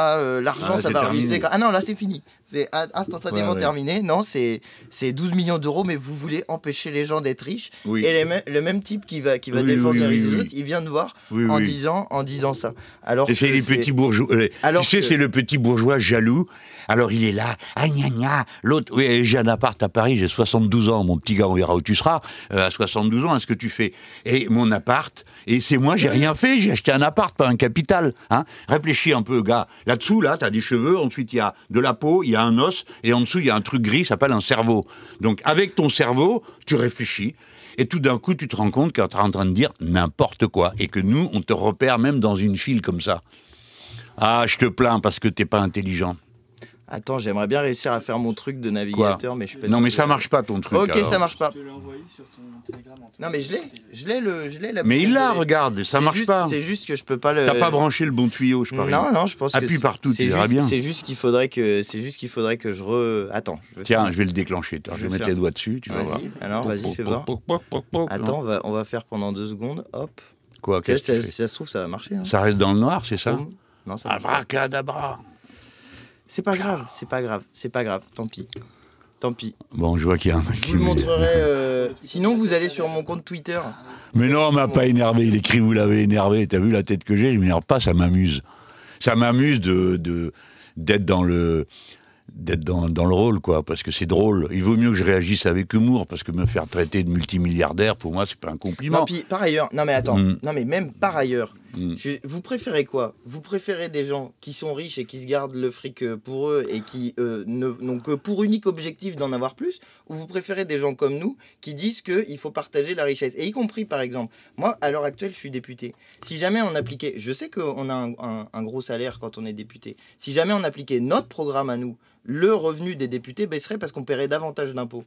L'argent, ça va ruisseler. Ah non, là c'est fini. C'est instantanément terminé. Non, c'est 12 millions d'euros, mais vous voulez empêcher les gens d'être riches. Oui. Et le même type qui va défendre les riches des autres, il vient de voir en disant ça. Alors et c'est les petits bourgeois. C'est le petit bourgeois jaloux. Alors il est là, gna gna. L'autre, oui, j'ai un appart à Paris, j'ai 72 ans, mon petit gars, on verra où tu seras. À 72 ans, est-ce que tu fais? Et mon appart, et c'est moi, j'ai rien fait, j'ai acheté un appart, pas un capital. Hein. Réfléchis un peu, gars. Là-dessous, là, t'as des cheveux, ensuite il y a de la peau, il y a un os, et en dessous, il y a un truc gris, ça s'appelle un cerveau. Donc avec ton cerveau, tu réfléchis. Et tout d'un coup, tu te rends compte que tu es en train de dire n'importe quoi. Et que nous, on te repère même dans une file comme ça. Ah, je te plains parce que t'es pas intelligent. Attends, j'aimerais bien réussir à faire mon truc de navigateur, mais je suis pas sûr. Non, mais ça marche pas ton truc. Ok, alors. Ça marche pas. Je te l'ai envoyé sur ton Telegram. Non, mais je l'ai. Mais il l'a, regarde, ça marche pas. C'est juste que je peux pas le. T'as pas branché le bon tuyau, je parie. Non, je pense que. Appuie partout, tu verras bien. C'est juste qu'il faudrait que je Attends. Tiens, je vais le déclencher. Je vais mettre les doigts dessus, tu vas voir. Alors, vas-y, fais voir. Attends, on va faire pendant 2 secondes. Hop. Quoi? Si ça se trouve, ça va marcher. Ça reste dans le noir, c'est ça? Non, ça marche pas. Abracadabra. C'est pas grave, tant pis. Bon, je vois qu'il y a un mec qui... Je vous le montrerai... Sinon, vous allez sur mon compte Twitter. Mais non, on m'a pas énervé, il écrit « Vous l'avez énervé ». T'as vu la tête que j'ai? Je m'énerve pas, ça m'amuse. Ça m'amuse d'être dans le rôle, quoi, parce que c'est drôle. Il vaut mieux que je réagisse avec humour, parce que me faire traiter de multimilliardaire, pour moi, c'est pas un compliment. Non, puis par ailleurs... Non, mais attends. Non, mais même par ailleurs... Vous préférez quoi? Vous préférez des gens qui sont riches et qui se gardent le fric pour eux et qui n'ont que pour unique objectif d'en avoir plus? Ou vous préférez des gens comme nous qui disent qu'il faut partager la richesse? Et y compris, par exemple, moi, à l'heure actuelle, je suis député. Si jamais on appliquait, je sais qu'on a un gros salaire quand on est député, si jamais on appliquait notre programme à nous, le revenu des députés baisserait parce qu'on paierait davantage d'impôts.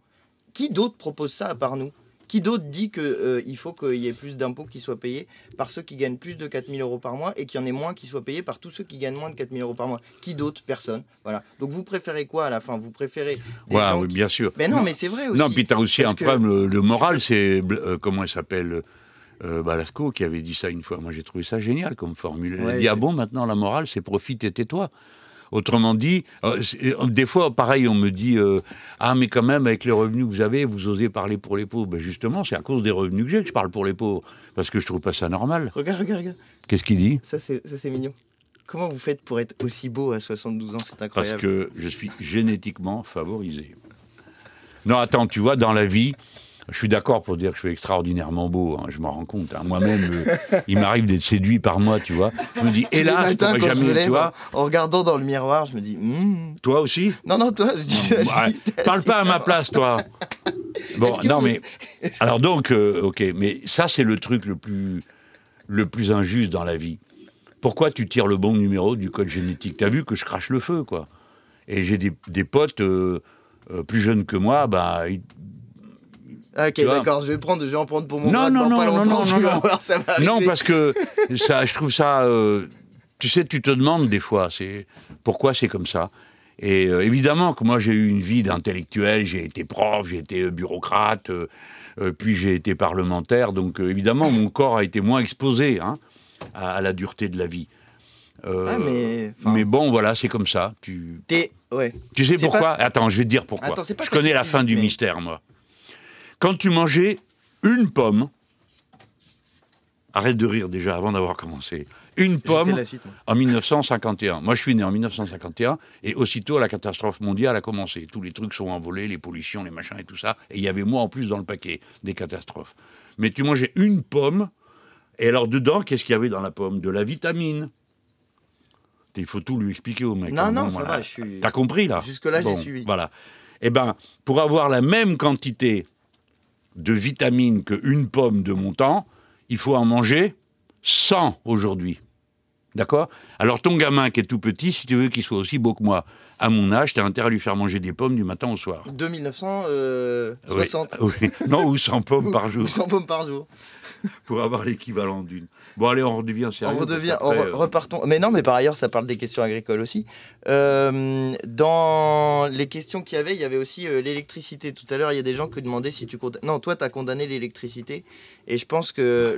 Qui d'autre propose ça à part nous? Qui d'autre dit qu'il faut qu'il y ait plus d'impôts qui soient payés par ceux qui gagnent plus de 4 000 € par mois et qu'il y en ait moins qui soient payés par tous ceux qui gagnent moins de 4 000 € par mois? Qui d'autre? Personne. Voilà. Donc vous préférez quoi à la fin? Vous préférez des gens Oui, bien sûr. Mais non, mais c'est vrai aussi. Non, puis tu as aussi Parce un problème, le moral, c'est, comment elle s'appelle Balasco qui avait dit ça une fois. Moi, j'ai trouvé ça génial comme formule. Elle a dit, ah bon, maintenant, la morale, c'est profite et tais-toi. Autrement dit, des fois, pareil, on me dit ah, mais quand même, avec les revenus que vous avez, vous osez parler pour les pauvres. Ben justement, c'est à cause des revenus que j'ai que je parle pour les pauvres. Parce que je trouve pas ça normal. Regarde. Qu'est-ce qu'il dit? Ça, c'est mignon. Comment vous faites pour être aussi beau à 72 ans? C'est incroyable. Parce que je suis génétiquement favorisé. Non, attends, tu vois, dans la vie, je suis d'accord pour dire que je suis extraordinairement beau, hein, je m'en rends compte. Hein. Moi-même, il m'arrive d'être séduit par moi, tu vois. Je me dis, hélas, je pourrais jamais, tu vois. En regardant dans le miroir, je me dis, Toi aussi? Non, toi, je dis ça. Parle pas à ma place, toi. Bon, non, mais... Alors donc, ok, mais ça, c'est le truc le plus injuste dans la vie. Pourquoi tu tires le bon numéro du code génétique? T'as vu que je crache le feu, quoi. Et j'ai des potes plus jeunes que moi, bah... Ok, d'accord, je vais en prendre pour mon grade dans pas longtemps, tu vas voir, ça va arriver. Non, parce que ça, je trouve ça... tu sais, tu te demandes des fois, pourquoi c'est comme ça. Et évidemment que moi, j'ai eu une vie d'intellectuel, j'ai été prof, j'ai été bureaucrate, puis j'ai été parlementaire, donc évidemment, mon corps a été moins exposé à la dureté de la vie. Mais bon, voilà, c'est comme ça. Tu sais pourquoi? Attends, je vais te dire pourquoi. Attends, je connais la fin du mystère, moi. Quand tu mangeais une pomme, arrête de rire déjà avant d'avoir commencé, une pomme en 1951. Moi, je suis né en 1951 et aussitôt la catastrophe mondiale a commencé. Tous les trucs sont envolés, les pollutions, les machins et tout ça. Et il y avait moi en plus dans le paquet des catastrophes. Mais tu mangeais une pomme et alors dedans, qu'est-ce qu'il y avait dans la pomme? De la vitamine. Il faut tout lui expliquer au mec. Non, ça va, je suis... T'as compris, là? Jusque-là, j'ai suivi. Voilà. Eh bien, pour avoir la même quantité de vitamines qu'une pomme de mon temps, il faut en manger 100 aujourd'hui. D'accord? Alors, ton gamin qui est tout petit, si tu veux qu'il soit aussi beau que moi, à mon âge, tu as intérêt à lui faire manger des pommes du matin au soir. De 1960. Oui. Non, ou 100 pommes par jour. Ou 100 pommes par jour. Pour avoir l'équivalent d'une. Bon, allez, on redevient sérieux. Repartons. Mais non, mais par ailleurs, ça parle des questions agricoles aussi. Dans les questions qu'il y avait aussi l'électricité. Tout à l'heure, il y a des gens qui demandaient si tu condamnes. Non, toi, tu as condamné l'électricité. Et je pense que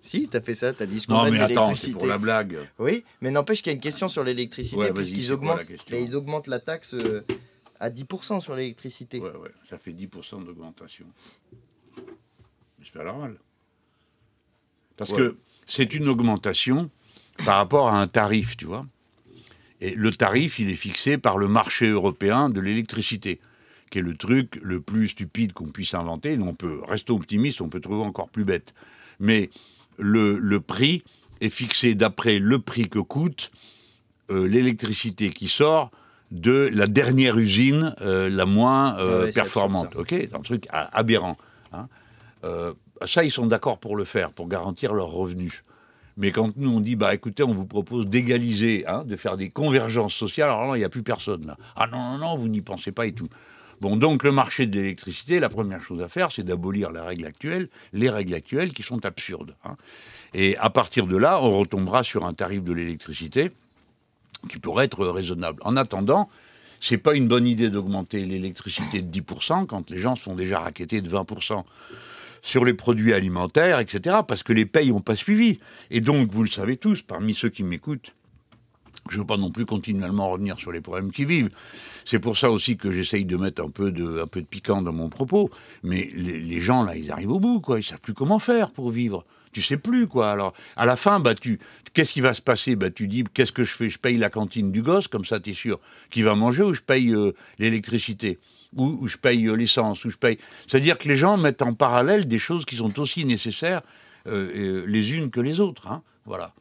Si, t'as fait ça, t'as dit je condamne l'électricité. Non, mais attends, c'est pour la blague. Oui, mais n'empêche qu'il y a une question sur l'électricité, puisqu'ils ils augmentent la taxe à 10% sur l'électricité. Ouais, ça fait 10% d'augmentation. C'est pas normal. Parce que c'est une augmentation par rapport à un tarif, tu vois. Et le tarif, il est fixé par le marché européen de l'électricité, qui est le truc le plus stupide qu'on puisse inventer. On peut rester optimiste, on peut trouver encore plus bête. Mais le prix est fixé d'après le prix que coûte l'électricité qui sort de la dernière usine la moins performante. Ok, c'est un truc aberrant. Ça, ils sont d'accord pour le faire, pour garantir leurs revenus. Mais quand nous, on dit, bah écoutez, on vous propose d'égaliser, de faire des convergences sociales, alors là, il n'y a plus personne, là. Ah non, vous n'y pensez pas et tout. Bon, donc le marché de l'électricité, la première chose à faire, c'est d'abolir les règles actuelles qui sont absurdes. Et à partir de là, on retombera sur un tarif de l'électricité qui pourrait être raisonnable. En attendant, c'est pas une bonne idée d'augmenter l'électricité de 10% quand les gens se font déjà racketter de 20% sur les produits alimentaires, etc., parce que les payes n'ont pas suivi. Et donc, vous le savez tous, parmi ceux qui m'écoutent, je ne veux pas non plus continuellement revenir sur les problèmes qui vivent. C'est pour ça aussi que j'essaye de mettre un peu de piquant dans mon propos. Mais les gens, là, ils arrivent au bout, quoi. Ils ne savent plus comment faire pour vivre. Tu sais plus, quoi. Alors, à la fin, qu'est-ce qui va se passer? Tu dis, qu'est-ce que je fais? Je paye la cantine du gosse, comme ça, tu es sûr qu'il va manger, ou je paye l'électricité, ou je paye l'essence, ou je paye... C'est-à-dire que les gens mettent en parallèle des choses qui sont aussi nécessaires les unes que les autres. Voilà.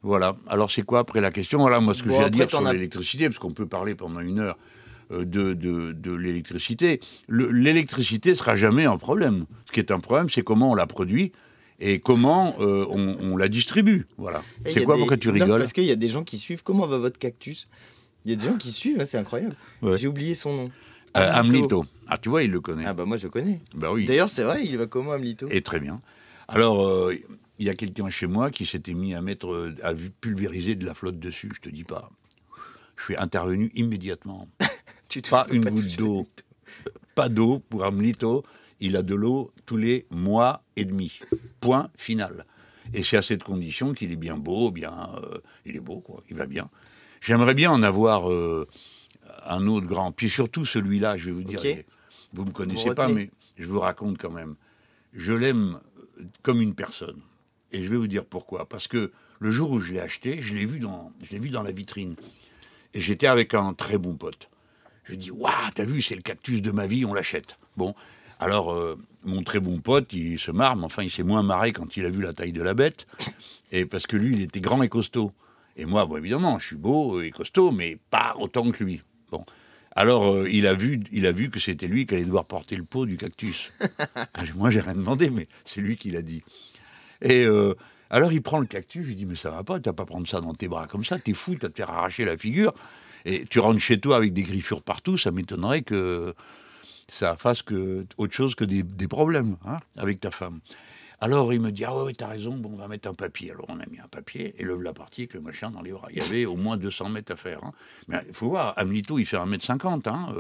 Voilà. Alors, c'est quoi après la question? Voilà, moi, ce que Bon, j'ai à après, dire t'en sur as- l'électricité, parce qu'on peut parler pendant une heure de l'électricité. L'électricité ne sera jamais un problème. Ce qui est un problème, c'est comment on la produit et comment on la distribue. Voilà. Eh, il y C'est a quoi, des- pourquoi tu Non, rigoles? parce qu'il y a des gens qui suivent. Comment va votre cactus? Il y a des gens qui suivent, hein, c'est incroyable. Ouais. J'ai oublié son nom. Amlito. Ah, tu vois, il le connaît. Ah bah moi je connais. Bah oui. D'ailleurs c'est vrai, il va comment Amlito? Et très bien. Alors, il y a quelqu'un chez moi qui s'était mis à mettre, à pulvériser de la flotte dessus. Je te dis pas. Je suis intervenu immédiatement. Tu te Pas peux une pas goutte toucher. d'eau. Pas d'eau pour Amlito. Il a de l'eau tous les mois et demi. Point final. Et c'est à cette condition qu'il est bien beau, il est beau, quoi. Il va bien. J'aimerais bien en avoir un autre grand. Puis surtout celui-là, je vais vous dire. Ok. Vous me connaissez Vous pas, retenez. mais je vous raconte quand même. Je l'aime comme une personne. Et je vais vous dire pourquoi. Parce que le jour où je l'ai acheté, je l'ai vu dans la vitrine. Et j'étais avec un très bon pote. Je dis, waouh, t'as vu, c'est le cactus de ma vie, on l'achète. Bon, alors, mon très bon pote, il se marre, mais enfin, il s'est moins marré quand il a vu la taille de la bête. Et parce que lui, il était grand et costaud. Et moi, bon, évidemment, je suis beau et costaud, mais pas autant que lui. Bon. Alors, il a vu que c'était lui qui allait devoir porter le pot du cactus. Moi, j'ai rien demandé, mais c'est lui qui l'a dit. Et alors, il prend le cactus, je lui dis, mais ça va pas, tu vas pas prendre ça dans tes bras comme ça, t'es fou, tu vas te faire arracher la figure. Et tu rentres chez toi avec des griffures partout, ça m'étonnerait que ça fasse autre chose que des problèmes hein, avec ta femme. Alors, il me dit, ah ouais, t'as raison, bon, on va mettre un papier. Alors, on a mis un papier, et le parti avec le machin dans les bras. Il y avait au moins 200 mètres à faire. Hein. Mais il faut voir, Amlito, il fait 1m50, hein,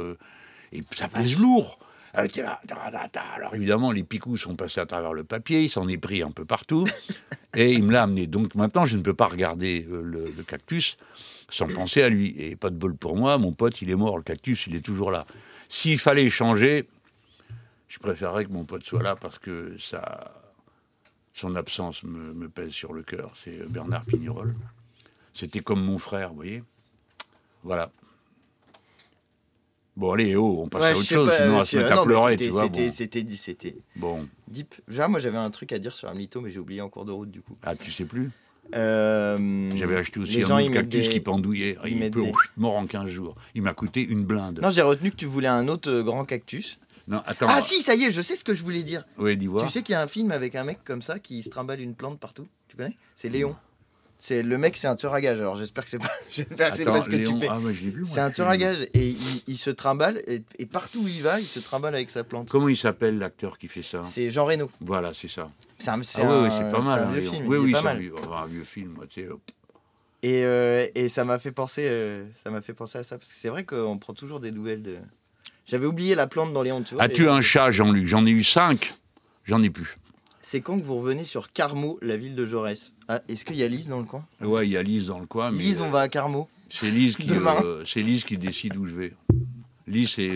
et ça pèse lourd. Alors, évidemment, les picous sont passés à travers le papier, il s'en est pris un peu partout, et il me l'a amené. Donc, maintenant, je ne peux pas regarder le cactus sans penser à lui. Et pas de bol pour moi, mon pote, il est mort, le cactus, il est toujours là. S'il fallait échanger, je préférerais que mon pote soit là, parce que son absence me pèse sur le cœur. C'est Bernard Pignerol. C'était comme mon frère, vous voyez. Voilà. Bon, allez, on passe à autre chose, sinon on va se mettre à pleurer, tu vois. C'était Bon. deep. Déjà, moi j'avais un truc à dire sur Amlito, mais j'ai oublié en cours de route du coup. Ah, tu sais plus? J'avais J'avais acheté aussi un autre cactus qui pendouillait. Il peut mort en 15 jours. Il m'a coûté une blinde. Non, j'ai retenu que tu voulais un autre grand cactus. Non, attends. Ah si, ça y est, je sais ce que je voulais dire. Oui, dis-moi. Tu sais qu'il y a un film avec un mec comme ça qui se trimballe une plante partout. Tu connais? C'est Léon. C'est le mec, c'est un tueur à gages. Alors j'espère que c'est pas, j'espère que c'est pas ce que Léon, tu fais. ah, ouais, je l'ai vu, moi, C'est un tueur à gages et il se trimballe et partout où il va, il se trimballe avec sa plante. Comment il s'appelle l'acteur qui fait ça? C'est Jean Reno. Voilà, c'est ça. C'est un, Ah oui, c'est pas mal. un hein, vieux Léon. film. Oui, il est oui, pas c'est mal. un vieux film. Moi, tu sais, Et ça m'a fait penser, à ça parce que c'est vrai qu'on prend toujours des nouvelles de. J'avais oublié la plante dans Léon, tu vois. As-tu un chat, Jean-Luc? J'en ai eu 5. J'en ai plus. C'est quand que vous revenez sur Carmaux, la ville de Jaurès? Ah, est-ce qu'il y a Lise dans le coin? Ouais, il y a Lise dans le coin. Mais, Lise, on va à Carmaux. C'est Lise Demain. c'est Lise qui décide où je vais. Lise, c'est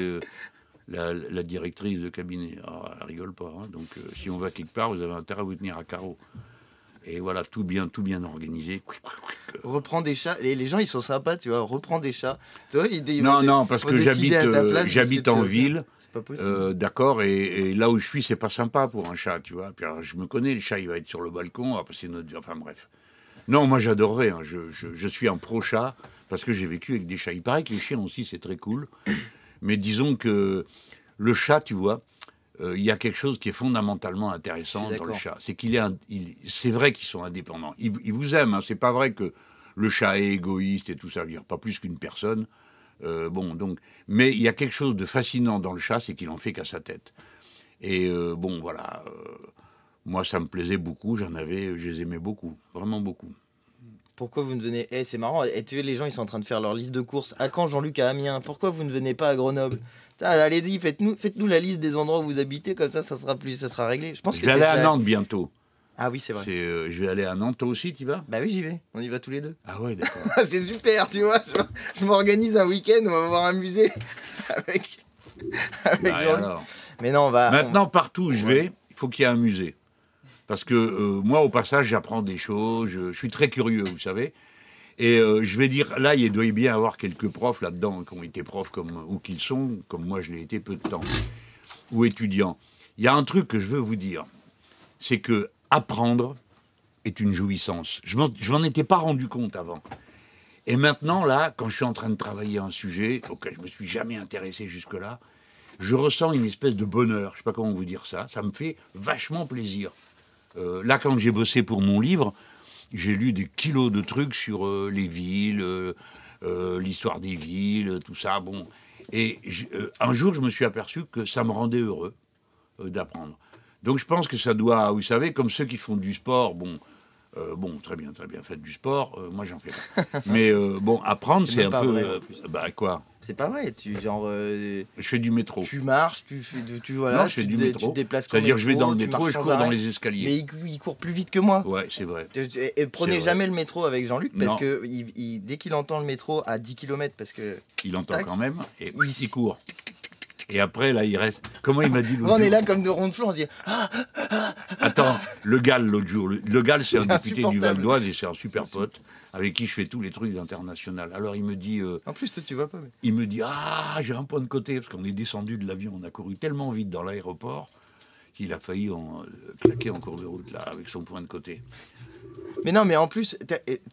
la directrice de cabinet. Alors, elle rigole pas. Hein. Donc, si on va quelque part, vous avez intérêt à vous tenir à carreau. Et voilà, tout bien organisé. Reprends des chats. Et les gens, ils sont sympas, tu vois. Reprends des chats. Tu vois, Non, parce que j'habite en ville. C'est pas possible. D'accord, et là où je suis, c'est pas sympa pour un chat, tu vois. Puis alors, je me connais, le chat, il va être sur le balcon, on va passer notre vie. Enfin bref. Non, moi j'adorerais. Hein. Je suis un pro-chat parce que j'ai vécu avec des chats. Il paraît que les chiens aussi, c'est très cool. Mais disons que le chat, tu vois, il y a quelque chose qui est fondamentalement intéressant dans le chat. C'est c'est vrai qu'ils sont indépendants. Ils vous aiment. Hein. C'est pas vrai que le chat est égoïste et tout ça. Je veux dire, pas plus qu'une personne. Mais il y a quelque chose de fascinant dans le chat, c'est qu'il en fait qu'à sa tête. Et voilà. Moi, ça me plaisait beaucoup. Je les aimais beaucoup, vraiment beaucoup. Pourquoi vous ne venez... c'est marrant, tu vois, les gens ils sont en train de faire leur liste de courses. À quand Jean-Luc à Amiens? Pourquoi vous ne venez pas à Grenoble? Allez-y, faites-nous la liste des endroits où vous habitez, comme ça sera réglé. Je pense je vais aller à Nantes bientôt. Ah oui, c'est vrai. Je vais aller à Nantes, toi aussi, tu vas? Bah oui, j'y vais. On y va tous les deux. Ah ouais, d'accord. C'est super, tu vois. Je m'organise un week-end, on va voir un musée avec Alors. Mais non, Maintenant, partout où je vais, il faut qu'il y ait un musée. Parce que moi, au passage, j'apprends des choses. Je suis très curieux, vous savez. Et je vais dire, là, il doit bien y avoir quelques profs là-dedans qui ont été profs ou qu'ils sont, comme moi je l'ai été peu de temps, ou étudiants. Il y a un truc que je veux vous dire, c'est que apprendre est une jouissance. Je m'en étais pas rendu compte avant. Et maintenant, là, quand je suis en train de travailler un sujet auquel je me suis jamais intéressé jusque-là, je ressens une espèce de bonheur. Je sais pas comment vous dire ça. Ça me fait vachement plaisir. Là, quand j'ai bossé pour mon livre, j'ai lu des kilos de trucs sur les villes, l'histoire des villes, tout ça. Bon. Et un jour, je me suis aperçu que ça me rendait heureux d'apprendre. Donc, je pense que ça doit, vous savez, comme ceux qui font du sport, très bien, faites du sport, moi j'en fais pas. Mais apprendre, c'est un peu... quoi ? C'est pas vrai, Je fais du métro. Tu marches, tu je fais du métro. Tu te déplaces C'est-à-dire, je vais dans le métro et je cours dans les escaliers. Mais il court plus vite que moi. Ouais, c'est vrai. Et prenez jamais le métro avec Jean-Luc, parce que dès qu'il entend le métro à 10 km, parce que... Il entend quand même, et il court. Et après, là, il reste... Comment il m'a dit l'autre jour ? On est là comme de ronde-flanc, on se dit... Attends, Le Gall, l'autre jour. Le Gall, c'est un député du Val d'Oise et c'est un super pote avec qui je fais tous les trucs d'international. Alors, il me dit... En plus, toi, tu vois pas. Mais... Il me dit, j'ai un point de côté, parce qu'on est descendu de l'avion, on a couru tellement vite dans l'aéroport qu'il a failli claquer en cours de route, là, avec son point de côté. Mais non, mais en plus,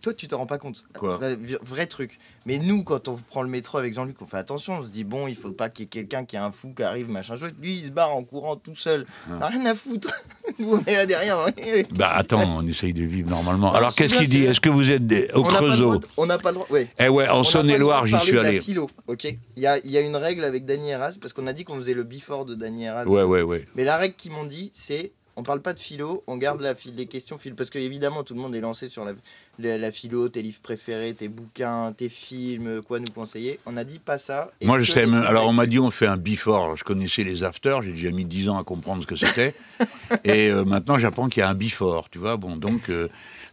toi, tu t'en rends pas compte. Quoi ? Vrai truc. Mais nous, quand on prend le métro avec Jean-Luc, on fait attention. On se dit, bon, il faut pas qu'il y ait quelqu'un qui est un fou qui arrive, machin chouette. Lui, il se barre en courant tout seul. On n'a rien à foutre. Nous, on est là derrière. Attends, on essaye de vivre normalement. Alors, qu'est-ce qu'il dit ? Est-ce que vous êtes au Creusot ? On n'a pas le droit. Ouais. Eh ouais, en Saône-et-Loire, j'y suis allé. Philo, ok. Il y a une règle avec Dany Erasme, parce qu'on a dit qu'on faisait le before de Dany Erasme. Ouais. Mais la règle qu'ils m'ont dit, c'est... On parle pas de philo, on garde les questions philo. Parce que évidemment, tout le monde est lancé sur la philo, tes livres préférés, tes bouquins, tes films, quoi nous conseiller. On a dit pas ça. Moi, je sais même. Alors, on m'a dit on fait un before. Je connaissais les afters, j'ai déjà mis 10 ans à comprendre ce que c'était. Et maintenant, j'apprends qu'il y a un before, tu vois. Bon, donc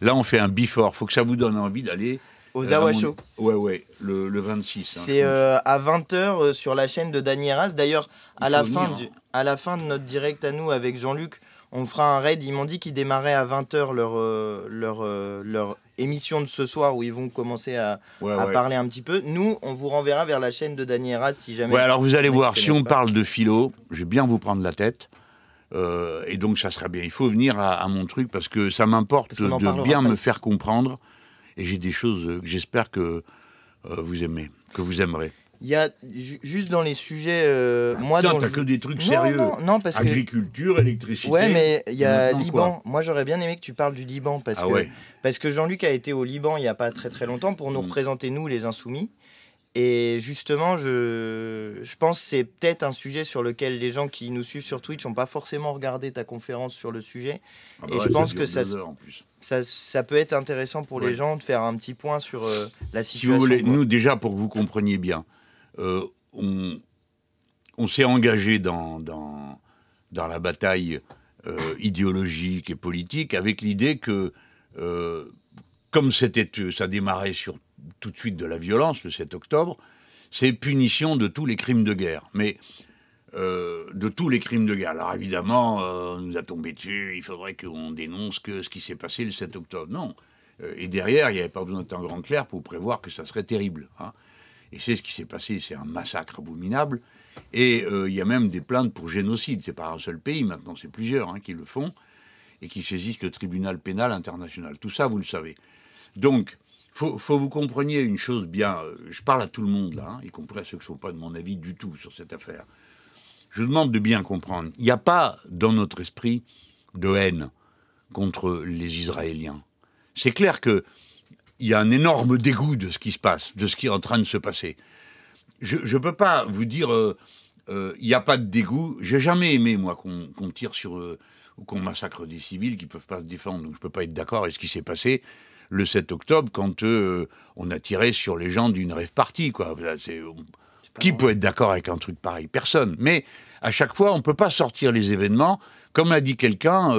là, on fait un before. Faut que ça vous donne envie d'aller. Aux Zawa Show. Ouais, le 26. C'est à 20h sur la chaîne de Dany Erasme. D'ailleurs, à la fin de notre direct à nous avec Jean-Luc, on fera un raid. Ils m'ont dit qu'ils démarraient à 20h leur émission de ce soir où ils vont commencer à parler un petit peu. Nous, on vous renverra vers la chaîne de Dany Erasme si jamais... Ouais, alors vous allez voir, si on parle de philo, je vais bien vous prendre la tête. Et donc, ça sera bien. Il faut venir à mon truc parce que ça m'importe de bien me faire comprendre. Et j'ai des choses que j'espère que vous aimez, que vous aimerez. Il y a juste dans les sujets... t'as que des trucs sérieux. Non, parce que... Agriculture, électricité... Ouais, mais il y a Liban. Moi, j'aurais bien aimé que tu parles du Liban. Parce que Jean-Luc a été au Liban il n'y a pas très très longtemps pour nous représenter, nous, les Insoumis. Et justement, je pense que c'est peut-être un sujet sur lequel les gens qui nous suivent sur Twitch n'ont pas forcément regardé ta conférence sur le sujet. Et je pense que ça peut être intéressant pour les gens de faire un petit point sur la situation. Si vous voulez, nous, déjà, pour que vous compreniez bien, on s'est engagé dans la bataille idéologique et politique avec l'idée que, comme ça démarrait sur tout de suite de la violence, le 7 octobre, c'est punition de tous les crimes de guerre. Mais de tous les crimes de guerre. Alors évidemment, on nous a tombé dessus, il faudrait qu'on dénonce que ce qui s'est passé le 7 octobre. Non. Et derrière, il n'y avait pas besoin d'être un grand clerc pour prévoir que ça serait terrible. Hein. Et c'est ce qui s'est passé, c'est un massacre abominable. Et il y a même des plaintes pour génocide. C'est pas un seul pays, maintenant c'est plusieurs qui le font et qui saisissent le tribunal pénal international. Tout ça, vous le savez. Donc, faut vous compreniez une chose bien. Je parle à tout le monde là, y compris à ceux qui ne sont pas de mon avis du tout sur cette affaire. Je vous demande de bien comprendre. Il n'y a pas dans notre esprit de haine contre les Israéliens. C'est clair qu'il y a un énorme dégoût de ce qui se passe, de ce qui est en train de se passer. Je ne peux pas vous dire il n'y a pas de dégoût. J'ai jamais aimé, moi, qu'on tire sur... ou qu'on massacre des civils qui ne peuvent pas se défendre. Donc je ne peux pas être d'accord avec ce qui s'est passé le 7 octobre quand on a tiré sur les gens d'une rave party, quoi. Qui peut être d'accord avec un truc pareil ? Personne. Mais à chaque fois, on ne peut pas sortir les événements. Comme a dit quelqu'un,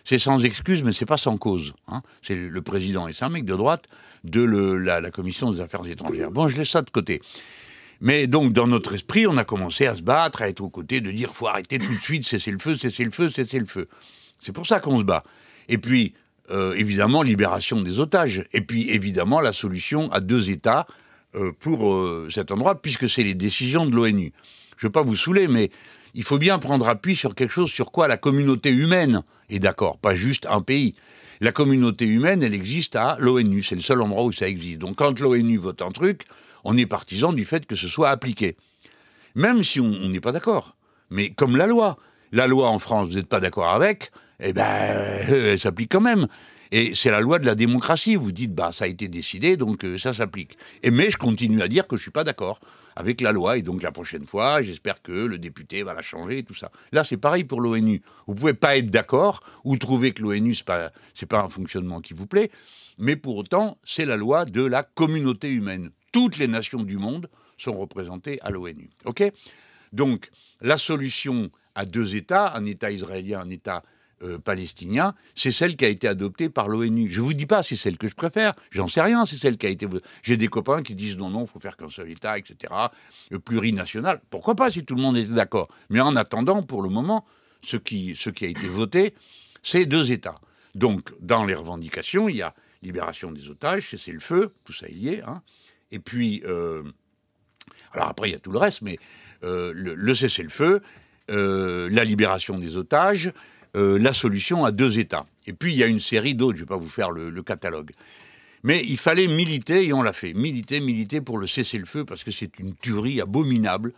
c'est sans excuse, mais c'est pas sans cause. Hein. C'est le président, et c'est un mec de droite, de la Commission des Affaires étrangères. Bon, je laisse ça de côté. Mais donc, dans notre esprit, on a commencé à se battre, à être aux côtés, de dire « faut arrêter tout de suite, cesser le feu, cesser le feu, cesser le feu ». C'est pour ça qu'on se bat. Et puis, évidemment, libération des otages. Et puis, évidemment, la solution à 2 États pour cet endroit, puisque c'est les décisions de l'ONU. Je ne veux pas vous saouler, mais il faut bien prendre appui sur quelque chose sur quoi la communauté humaine est d'accord, pas juste un pays. La communauté humaine, elle existe à l'ONU, c'est le seul endroit où ça existe. Donc quand l'ONU vote un truc, on est partisan du fait que ce soit appliqué. Même si on n'est pas d'accord. Mais comme la loi en France, vous n'êtes pas d'accord avec, eh ben, elle s'applique quand même. Et c'est la loi de la démocratie. Vous dites, bah, ça a été décidé, donc ça s'applique. Mais je continue à dire que je ne suis pas d'accord avec la loi. Et donc la prochaine fois, j'espère que le député va la changer et tout ça. Là, c'est pareil pour l'ONU. Vous ne pouvez pas être d'accord ou trouver que l'ONU, ce n'est pas un fonctionnement qui vous plaît. Mais pour autant, c'est la loi de la communauté humaine. Toutes les nations du monde sont représentées à l'ONU. OK ? Donc, la solution à 2 États, un État israélien, un État palestinien, c'est celle qui a été adoptée par l'ONU. Je ne vous dis pas c'est celle que je préfère, j'en sais rien, c'est celle qui a été... J'ai des copains qui disent non, il faut faire qu'un seul État, etc., plurinational. Pourquoi pas si tout le monde était d'accord ? Mais en attendant, pour le moment, ce qui a été voté, c'est 2 États. Donc, dans les revendications, il y a libération des otages, cessez-le-feu, tout ça est lié, hein. Et puis, alors après, il y a tout le reste, mais le cessez-le-feu, la libération des otages, la solution à 2 États. Et puis, il y a une série d'autres, je ne vais pas vous faire le catalogue. Mais il fallait militer, et on l'a fait. Militer pour le cessez-le-feu, parce que c'est une tuerie abominable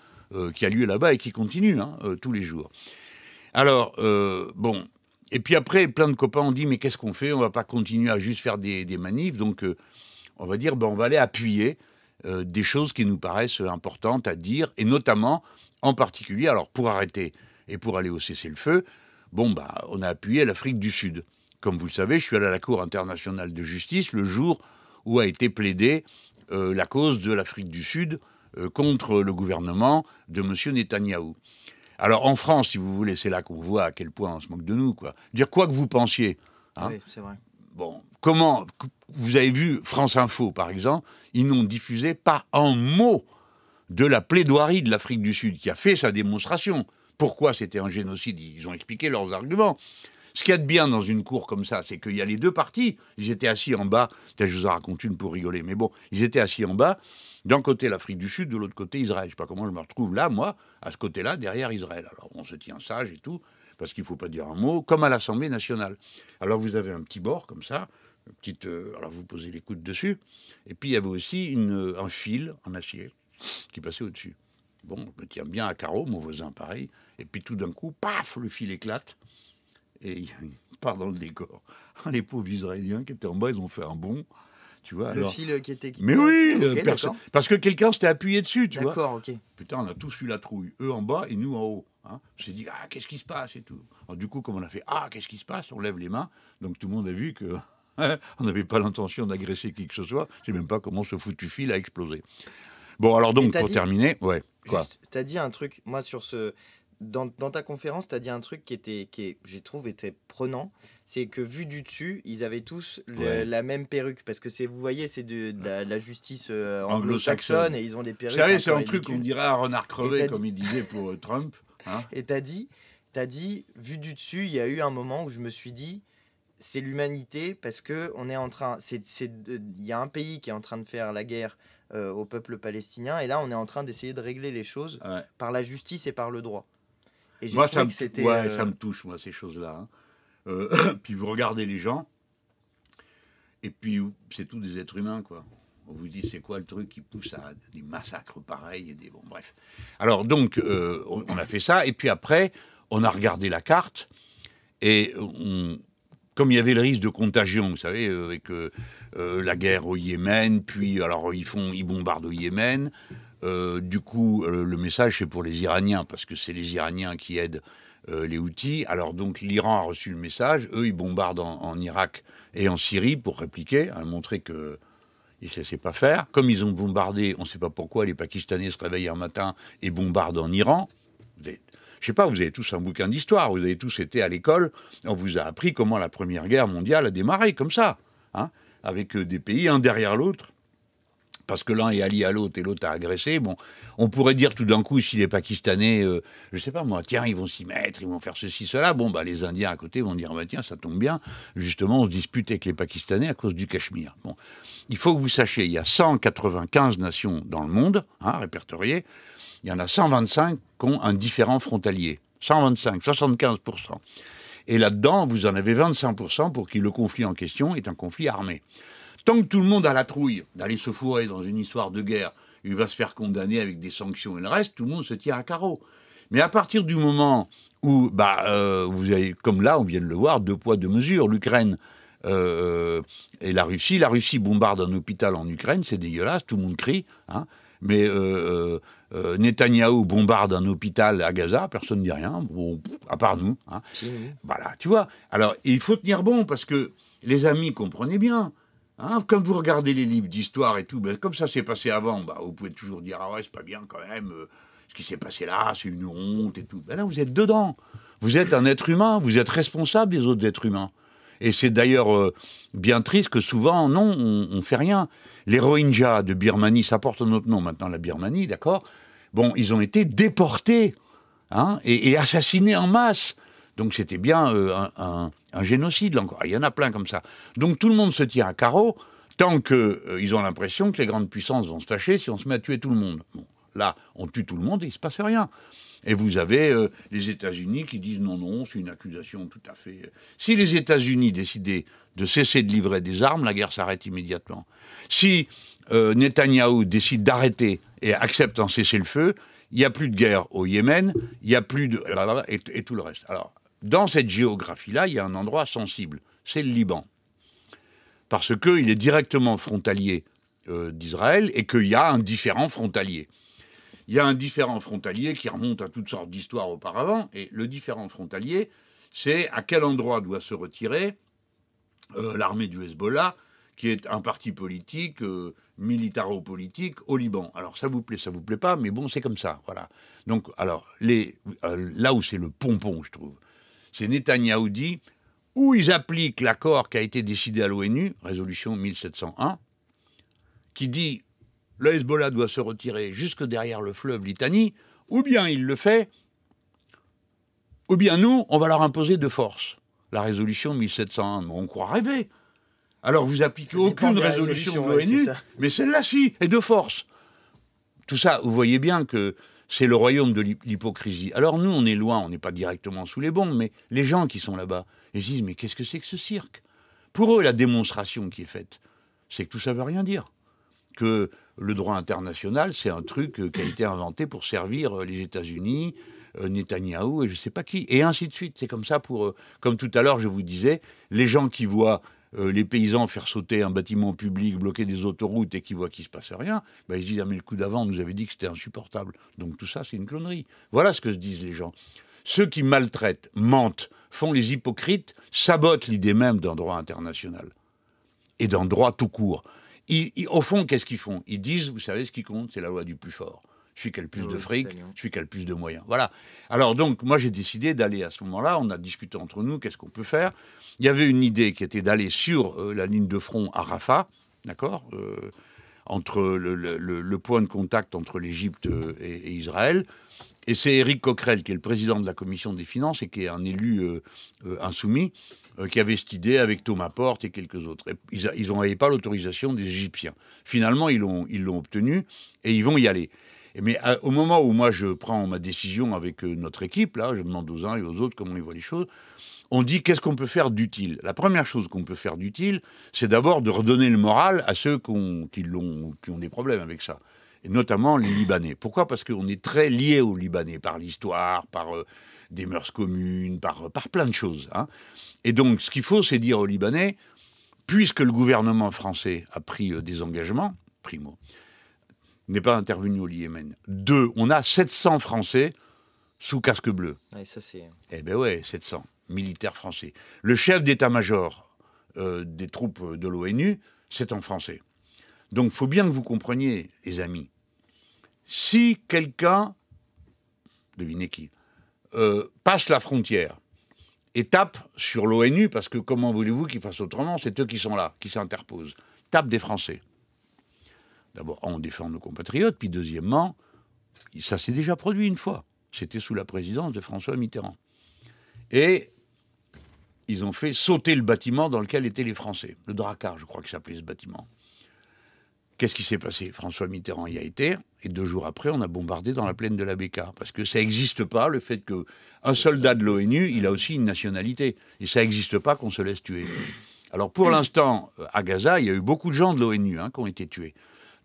qui a lieu là-bas et qui continue tous les jours. Alors, bon... Et puis après, plein de copains ont dit, mais qu'est-ce qu'on fait ? On ne va pas continuer à juste faire des manifs, donc... on va dire, on va aller appuyer des choses qui nous paraissent importantes à dire, et notamment, en particulier, alors pour arrêter et pour aller au cessez-le-feu, on a appuyé l'Afrique du Sud. Comme vous le savez, je suis allé à la Cour internationale de justice le jour où a été plaidée la cause de l'Afrique du Sud contre le gouvernement de M. Netanyahou. Alors en France, si vous voulez, c'est là qu'on voit à quel point on se moque de nous, quoi. Dire quoi que vous pensiez. Hein. Oui, c'est vrai. Bon, comment, vous avez vu France Info, par exemple, ils n'ont diffusé pas un mot de la plaidoirie de l'Afrique du Sud, qui a fait sa démonstration. Pourquoi c'était un génocide ? Ils ont expliqué leurs arguments. Ce qu'il y a de bien dans une cour comme ça, c'est qu'il y a les 2 parties. Ils étaient assis en bas, je vous en raconte une pour rigoler, mais bon, ils étaient assis en bas, d'un côté l'Afrique du Sud, de l'autre côté Israël. Je ne sais pas comment je me retrouve là, moi, à ce côté-là, derrière Israël. Alors on se tient sage et tout, parce qu'il ne faut pas dire un mot, comme à l'Assemblée nationale. Alors vous avez un petit bord comme ça, alors vous posez les coudes dessus, et puis il y avait aussi un fil en acier qui passait au-dessus. Bon, je me tiens bien à carreau, mon voisin pareil, et puis tout d'un coup, paf, le fil éclate, et il part dans le décor. Les pauvres Israéliens qui étaient en bas, ils ont fait un bond, tu vois. Le fil qui était... Mais oui, okay, parce que quelqu'un s'était appuyé dessus, tu vois. D'accord, ok. Putain, on a tous eu la trouille, eux en bas et nous en haut. Hein. On s'est dit, qu'est-ce qui se passe et tout. Alors du coup, comme on a fait, qu'est-ce qui se passe, on lève les mains, donc tout le monde a vu que... on n'avait pas l'intention d'agresser qui que ce soit. Je ne sais même pas comment ce foutu fil a explosé. Bon, alors donc, pour terminer... Ouais, quoi ? Tu as dit un truc, moi, sur ce... Dans ta conférence, tu as dit un truc qui j'ai trouvé était prenant. C'est que vu du dessus, ils avaient tous la même perruque. Parce que vous voyez, c'est de la justice anglo-saxonne et ils ont des perruques. Vous savez, c'est un truc qu'on dirait à renard crevé, comme il disait pour Trump. Hein. Et t'as dit, vu du dessus, il y a eu un moment où je me suis dit, c'est l'humanité parce que on est en train, il y a un pays qui est en train de faire la guerre au peuple palestinien et là on est en train d'essayer de régler les choses par la justice et par le droit. Et moi ça me touche moi ces choses-là. Hein. Puis vous regardez les gens et puis c'est tous des êtres humains quoi. On vous dit c'est quoi le truc qui pousse à des massacres pareils et bon bref. Alors donc on a fait ça et puis après on a regardé la carte et comme il y avait le risque de contagion, vous savez, avec la guerre au Yémen, puis alors ils bombardent au Yémen. Du coup, le message c'est pour les Iraniens, parce que c'est les Iraniens qui aident les Houthis. Alors donc l'Iran a reçu le message, eux ils bombardent en Irak et en Syrie pour répliquer, montrer que ils ne sait pas faire. Comme ils ont bombardé, on ne sait pas pourquoi, les Pakistanais se réveillent un matin et bombardent en Iran. Je sais pas, vous avez tous un bouquin d'histoire, vous avez tous été à l'école, on vous a appris comment la Première Guerre mondiale a démarré, comme ça, hein, avec des pays un derrière l'autre, parce que l'un est allié à l'autre et l'autre a agressé. Bon, on pourrait dire tout d'un coup, si les Pakistanais, je sais pas moi, tiens, ils vont s'y mettre, ils vont faire ceci, cela. Bon, bah, les Indiens à côté vont dire, bah, tiens, ça tombe bien. Justement, on se dispute avec les Pakistanais à cause du Cachemire. Bon, il faut que vous sachiez, il y a 195 nations dans le monde, répertoriées. Il y en a 125 qui ont un différend frontalier. 125, 75%. Et là-dedans, vous en avez 25% pour qui le conflit en question est un conflit armé. Tant que tout le monde a la trouille d'aller se fourrer dans une histoire de guerre, il va se faire condamner avec des sanctions et le reste, tout le monde se tient à carreau. Mais à partir du moment où, vous avez, comme là, on vient de le voir, 2 poids, 2 mesures, l'Ukraine et la Russie bombarde un hôpital en Ukraine, c'est dégueulasse, tout le monde crie, mais Netanyahou bombarde un hôpital à Gaza, personne ne dit rien, bon, à part nous. Si, oui. Voilà, tu vois. Alors, il faut tenir bon, parce que les amis, comprenez bien. Quand vous regardez les livres d'histoire et tout, comme ça s'est passé avant, vous pouvez toujours dire, ah ouais, c'est pas bien quand même, ce qui s'est passé là, c'est une honte et tout. Là, vous êtes dedans. Vous êtes un être humain, vous êtes responsable des autres êtres humains. Et c'est d'ailleurs bien triste que souvent, non, on fait rien. Les Rohingyas de Birmanie, ça porte un autre nom maintenant, la Birmanie, d'accord ? Bon, ils ont été déportés et assassinés en masse. Donc c'était bien un génocide, là encore. Il y en a plein comme ça. Donc tout le monde se tient à carreau tant qu'ils ont l'impression que les grandes puissances vont se fâcher si on se met à tuer tout le monde. Bon, là, on tue tout le monde et il ne se passe rien. Et vous avez les États-Unis qui disent non, c'est une accusation tout à fait... Si les États-Unis décidaient de cesser de livrer des armes, la guerre s'arrête immédiatement. Si Netanyahou décide d'arrêter et accepte un cessez-le-feu, il n'y a plus de guerre au Yémen, il n'y a plus de... et tout le reste. Alors, dans cette géographie-là, il y a un endroit sensible, c'est le Liban. Parce qu'il est directement frontalier d'Israël et qu'il y a un différend frontalier. Il y a un différend frontalier qui remonte à toutes sortes d'histoires auparavant, et le différend frontalier, c'est à quel endroit doit se retirer l'armée du Hezbollah, qui est un parti politique, militaro-politique, au Liban. Alors, ça vous plaît pas, mais bon, c'est comme ça, voilà. Donc, alors, là où c'est le pompon, je trouve, c'est Netanyahou dit, où ils appliquent l'accord qui a été décidé à l'ONU, résolution 1701, qui dit, le Hezbollah doit se retirer jusque derrière le fleuve Litanie, ou bien il le fait, ou bien nous, on va leur imposer de force la résolution 1701. Mais on croit rêver. Alors vous appliquez aucune résolution de l'ONU, mais celle-là, si, et de force. Tout ça, vous voyez bien que c'est le royaume de l'hypocrisie. Alors nous, on est loin, on n'est pas directement sous les bombes, mais les gens qui sont là-bas, ils se disent, mais qu'est-ce que c'est que ce cirque ? Pour eux, la démonstration qui est faite, c'est que tout ça ne veut rien dire. Que le droit international, c'est un truc qui a été inventé pour servir les États-Unis, Netanyahou et je ne sais pas qui, et ainsi de suite. C'est comme ça pour... comme tout à l'heure, je vous disais, les gens qui voient les paysans faire sauter un bâtiment public, bloquer des autoroutes et qui voient qu'il ne se passe rien, ils se disent, ah mais le coup d'avant, on nous avait dit que c'était insupportable. Donc tout ça, c'est une connerie. Voilà ce que se disent les gens. Ceux qui maltraitent, mentent, font les hypocrites, sabotent l'idée même d'un droit international et d'un droit tout court. Au fond, qu'est-ce qu'ils font ? Ils disent, vous savez, ce qui compte, c'est la loi du plus fort. Celui qui a le plus de fric, celui qui a le plus de moyens. Voilà. Alors donc, moi, j'ai décidé d'aller à ce moment-là, on a discuté entre nous, qu'est-ce qu'on peut faire ? Il y avait une idée qui était d'aller sur la ligne de front à Rafah, d'accord, entre le point de contact entre l'Égypte et Israël. Et c'est Éric Coquerel, qui est le président de la commission des finances et qui est un élu insoumis, qui avait cette idée avec Thomas Porte et quelques autres. Et ils n'avaient pas l'autorisation des Égyptiens. Finalement, ils l'ont obtenu et ils vont y aller. Mais au moment où moi je prends ma décision avec notre équipe, là, je demande aux uns et aux autres comment ils voient les choses, on dit qu'est-ce qu'on peut faire d'utile. La première chose qu'on peut faire d'utile, c'est d'abord de redonner le moral à ceux qui ont des problèmes avec ça. Et notamment les Libanais. Pourquoi ? Parce qu'on est très liés aux Libanais, par l'histoire, par des mœurs communes, par plein de choses. Et donc, ce qu'il faut, c'est dire aux Libanais, puisque le gouvernement français a pris des engagements, primo, n'est pas intervenu au Yémen. 2, on a 700 Français sous casque bleu. Ouais, ça c'est... Eh bien ouais, 700 militaires français. Le chef d'état-major des troupes de l'ONU, c'est un Français. Donc, il faut bien que vous compreniez, les amis, si quelqu'un, devinez qui, passe la frontière et tape sur l'ONU, parce que comment voulez-vous qu'il fasse autrement ? C'est eux qui sont là, qui s'interposent. Tape des Français. D'abord, on défend nos compatriotes, puis deuxièmement, ça s'est déjà produit une fois. C'était sous la présidence de François Mitterrand. Et ils ont fait sauter le bâtiment dans lequel étaient les Français. Le Drakkar, je crois que ça s'appelait ce bâtiment. Qu'est-ce qui s'est passé? François Mitterrand y a été, et 2 jours après, on a bombardé dans la plaine de la Bekaa. Parce que ça n'existe pas, le fait qu'un soldat de l'ONU, il a aussi une nationalité. Et ça n'existe pas qu'on se laisse tuer. Alors pour l'instant, à Gaza, il y a eu beaucoup de gens de l'ONU qui ont été tués.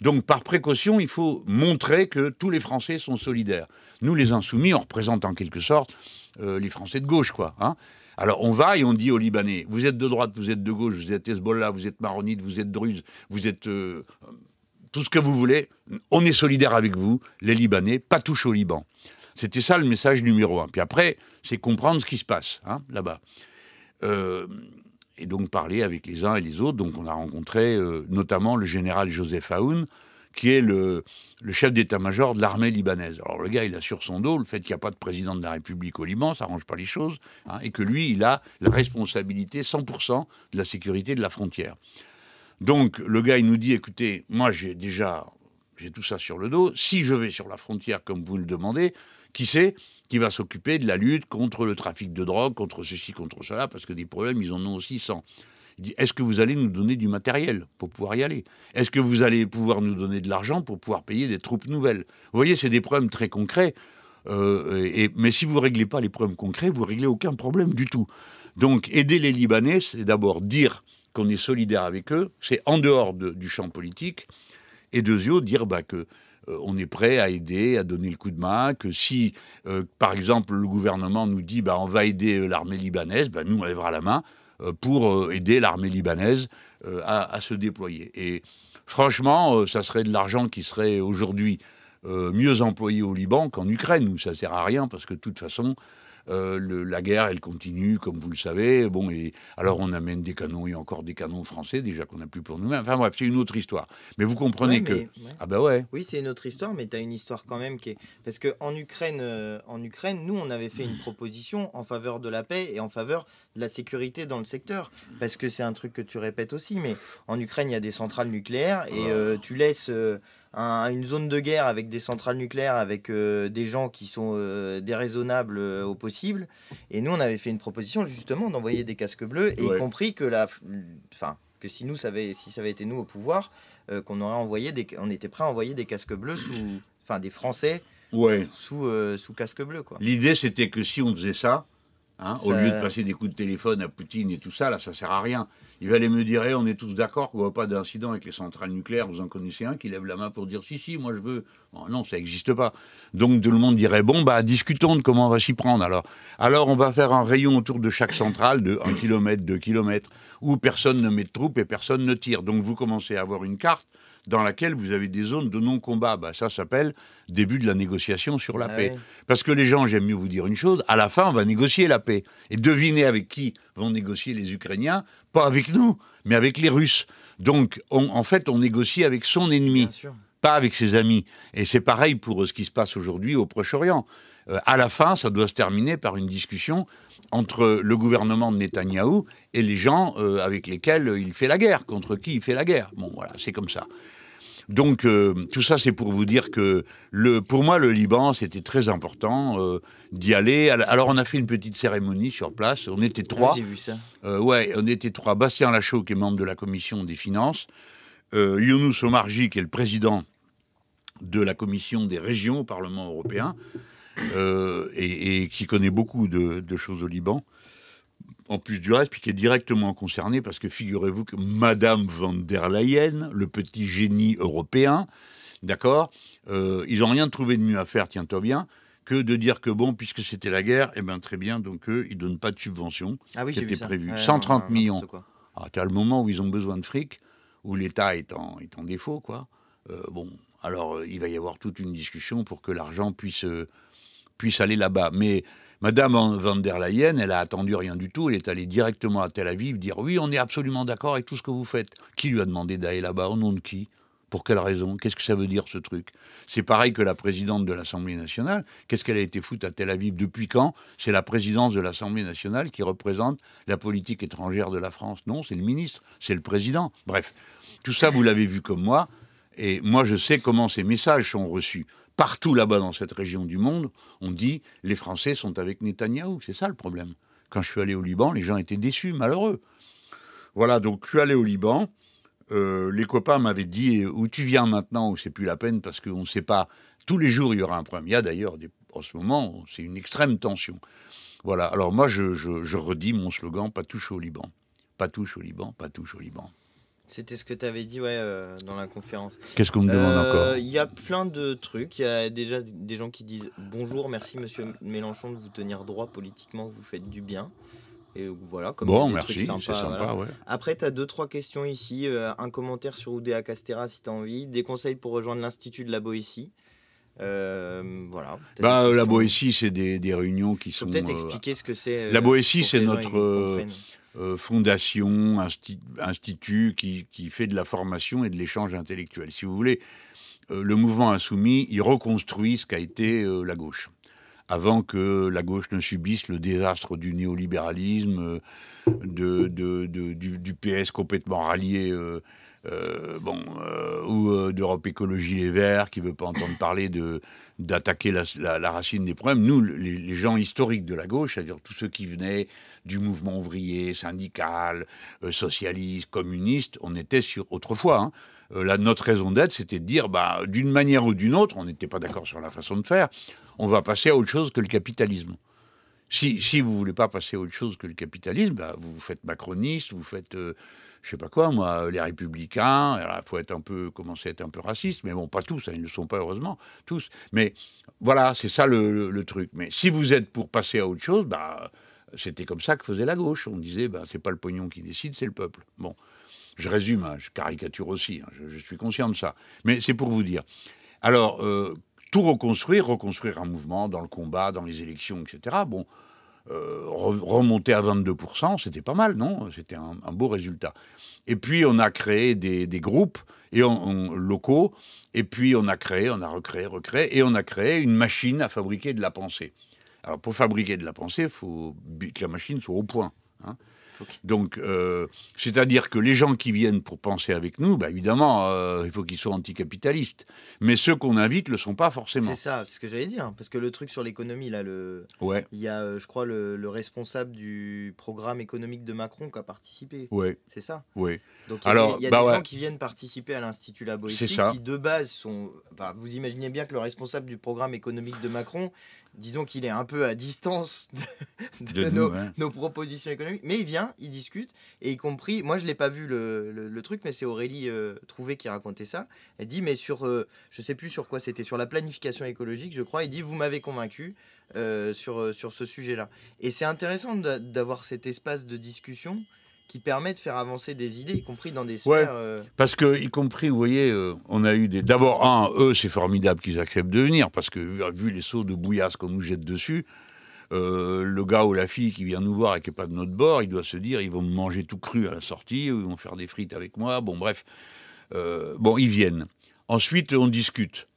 Donc par précaution, il faut montrer que tous les Français sont solidaires. Nous, les Insoumis, on représente en quelque sorte les Français de gauche, quoi. Alors on va et on dit aux Libanais, vous êtes de droite, vous êtes de gauche, vous êtes Hezbollah, vous êtes maronite, vous êtes druze, vous êtes tout ce que vous voulez, on est solidaires avec vous, les Libanais, pas touche au Liban. C'était ça le message numéro 1. Puis après, c'est comprendre ce qui se passe là-bas. Et donc parler avec les uns et les autres. Donc on a rencontré notamment le général Joseph Aoun, qui est le chef d'état-major de l'armée libanaise. Alors le gars, il a sur son dos le fait qu'il n'y a pas de président de la République au Liban, ça n'arrange pas les choses, et que lui, il a la responsabilité 100% de la sécurité de la frontière. Donc le gars, il nous dit, écoutez, moi j'ai tout ça sur le dos, si je vais sur la frontière comme vous le demandez, qui c'est qui va s'occuper de la lutte contre le trafic de drogue, contre ceci, contre cela, parce que des problèmes, ils en ont aussi 100. Il dit, est-ce que vous allez nous donner du matériel pour pouvoir y aller? Est-ce que vous allez pouvoir nous donner de l'argent pour pouvoir payer des troupes nouvelles? Vous voyez, c'est des problèmes très concrets. Mais si vous ne réglez pas les problèmes concrets, vous ne réglez aucun problème du tout. Donc, aider les Libanais, c'est d'abord dire qu'on est solidaire avec eux, c'est en dehors du champ politique, et deuxièmement, dire que on est prêt à aider, à donner le coup de main, que si, par exemple, le gouvernement nous dit on va aider l'armée libanaise, nous, on lèvera la main pour aider l'armée libanaise à se déployer. Et franchement, ça serait de l'argent qui serait aujourd'hui mieux employé au Liban qu'en Ukraine, où ça ne sert à rien, parce que de toute façon, la guerre, elle continue, comme vous le savez. Bon, et alors on amène des canons, il y a encore des canons français, déjà qu'on n'a plus pour nous-mêmes. Enfin bref, c'est une autre histoire. Mais vous comprenez que... Ouais. Ah bah ouais. Oui, c'est une autre histoire, mais tu as une histoire quand même qui est... Parce qu'en Ukraine, nous, on avait fait une proposition en faveur de la paix et en faveur de la sécurité dans le secteur. Parce que c'est un truc que tu répètes aussi, mais en Ukraine, il y a des centrales nucléaires et tu laisses... une zone de guerre avec des centrales nucléaires, avec des gens qui sont déraisonnables au possible. Et nous, on avait fait une proposition justement d'envoyer des casques bleus, et y compris que que si ça avait été nous au pouvoir, qu'on aurait envoyé on était prêt à envoyer des casques bleus des Français sous casque bleu, quoi. L'idée, c'était que si on faisait ça, au lieu de passer des coups de téléphone à Poutine et tout ça, là, ça sert à rien. Il va aller me dire, on est tous d'accord qu'on ne voit pas d'incident avec les centrales nucléaires. Vous en connaissez un qui lève la main pour dire, si, moi je veux. Bon, non, ça n'existe pas. Donc tout le monde dirait, discutons de comment on va s'y prendre. Alors on va faire un rayon autour de chaque centrale de 1 km, 2 km, où personne ne met de troupes et personne ne tire. Donc vous commencez à avoir une carte dans laquelle vous avez des zones de non-combat. Ça s'appelle début de la négociation sur la paix. Oui. Parce que les gens, j'aime mieux vous dire une chose, à la fin, on va négocier la paix. Et devinez avec qui vont négocier les Ukrainiens? Pas avec nous, mais avec les Russes. Donc, en fait, on négocie avec son ennemi, pas avec ses amis. Et c'est pareil pour ce qui se passe aujourd'hui au Proche-Orient. À la fin, ça doit se terminer par une discussion entre le gouvernement de Netanyahou et les gens avec lesquels il fait la guerre, contre qui il fait la guerre. Bon, voilà, c'est comme ça. Donc, tout ça, c'est pour vous dire que, pour moi, le Liban, c'était très important d'y aller. Alors, on a fait une petite cérémonie sur place. On était 3. J'ai vu ça. On était 3. Bastien Lachaud, qui est membre de la commission des finances. Younous Omarji, qui est le président de la commission des régions au Parlement européen. Et qui connaît beaucoup de choses au Liban. En plus du reste, puis qui est directement concerné, parce que figurez-vous que Madame van der Leyen, le petit génie européen, d'accord, ils n'ont rien trouvé de mieux à faire, tiens-toi bien, que de dire que puisque c'était la guerre, très bien, donc eux, ils ne donnent pas de subvention qui était prévue. 130 millions. Tu as le moment où ils ont besoin de fric, où l'État est en défaut, quoi. Alors il va y avoir toute une discussion pour que l'argent puisse aller là-bas. Mais Madame van der Leyen, elle a attendu rien du tout. Elle est allée directement à Tel Aviv dire « Oui, on est absolument d'accord avec tout ce que vous faites. » Qui lui a demandé d'aller là-bas? Au nom de qui? Pour quelle raison? Qu'est-ce que ça veut dire, ce truc? C'est pareil que la présidente de l'Assemblée nationale. Qu'est-ce qu'elle a été foutre à Tel Aviv? Depuis quand? C'est la présidence de l'Assemblée nationale qui représente la politique étrangère de la France. Non, c'est le ministre, c'est le président. Bref, tout ça, vous l'avez vu comme moi. Et moi, je sais comment ces messages sont reçus. Partout là-bas dans cette région du monde, on dit les Français sont avec Netanyahou. C'est ça le problème. Quand je suis allé au Liban, les gens étaient déçus, malheureux. Voilà, donc je suis allé au Liban. Les copains m'avaient dit où tu viens maintenant, où c'est plus la peine parce qu'on ne sait pas. Tous les jours, il y aura un problème. Il y a d'ailleurs, en ce moment, c'est une extrême tension. Voilà, alors moi, je redis mon slogan, pas touche au Liban. Pas touche au Liban, pas touche au Liban. C'était ce que tu avais dit dans la conférence. Qu'est-ce qu'on me demande encore ? Il y a plein de trucs. Il y a déjà des gens qui disent « Bonjour, merci Monsieur Mélenchon de vous tenir droit politiquement, vous faites du bien ». Et voilà, comme bon, des merci, trucs sympas, c'est sympa, voilà. ouais. Après, tu as 2-3 questions ici. Un commentaire sur Oudéa Castéra si tu as envie. Des conseils pour rejoindre l'Institut de la Boétie. Voilà. La Boétie, c'est des réunions qui sont... Peut-être expliquer ce que c'est. La Boétie, c'est les gens, notre fondation, institut qui fait de la formation et de l'échange intellectuel. Si vous voulez, le mouvement insoumis, il reconstruit ce qu'a été la gauche. Avant que la gauche ne subisse le désastre du néolibéralisme, du PS complètement rallié, ou d'Europe Écologie Les Verts, qui ne veut pas entendre parler d'attaquer la racine des problèmes. Nous, les gens historiques de la gauche, c'est-à-dire tous ceux qui venaient du mouvement ouvrier, syndical, socialiste, communiste, on était autrefois, hein, notre raison d'être, c'était de dire, d'une manière ou d'une autre, on n'était pas d'accord sur la façon de faire, on va passer à autre chose que le capitalisme. Si vous ne voulez pas passer à autre chose que le capitalisme, vous faites macroniste, vous faites, je sais pas quoi, moi, les républicains. Il faut commencer à être un peu raciste, mais bon, pas tous, hein, ils ne le sont pas, heureusement, tous. Mais voilà, c'est ça le truc. Mais si vous êtes pour passer à autre chose, c'était comme ça que faisait la gauche. On disait, c'est pas le pognon qui décide, c'est le peuple. Bon. Je résume, hein, je caricature aussi, hein, je suis conscient de ça. Mais c'est pour vous dire. Alors, tout reconstruire un mouvement dans le combat, dans les élections, etc. Bon, remonter à 22%, c'était pas mal, non ? C'était un beau résultat. Et puis, on a créé des groupes locaux, et puis on a recréé, et on a créé une machine à fabriquer de la pensée. Alors, pour fabriquer de la pensée, il faut que la machine soit au point, hein. Donc, c'est-à-dire que les gens qui viennent pour penser avec nous, évidemment, il faut qu'ils soient anticapitalistes. Mais ceux qu'on invite ne le sont pas forcément. C'est ça, c'est ce que j'allais dire. Parce que le truc sur l'économie, là, ouais. Il y a, je crois, le responsable du programme économique de Macron qui a participé. Ouais. C'est ça. Oui. Donc, il y a des gens qui viennent participer à l'Institut La Boétie qui, de base, sont... vous imaginez bien que le responsable du programme économique de Macron, disons qu'il est un peu à distance de nos propositions économiques, mais il vient, il discute, et y compris, moi je l'ai pas vu le truc, mais c'est Aurélie Trouvé qui racontait ça. Elle dit, mais je sais plus sur quoi c'était, sur la planification écologique, je crois. Il dit, vous m'avez convaincu sur ce sujet-là. Et c'est intéressant d'avoir cet espace de discussion qui permet de faire avancer des idées, y compris dans des sphères... parce que, y compris, vous voyez, on a eu des... D'abord, eux, c'est formidable qu'ils acceptent de venir, parce que, vu les seaux de bouillasse qu'on nous jette dessus, le gars ou la fille qui vient nous voir et qui n'est pas de notre bord, il doit se dire, ils vont me manger tout cru à la sortie, ils vont faire des frites avec moi, bon, bref. Ils viennent. Ensuite, on discute.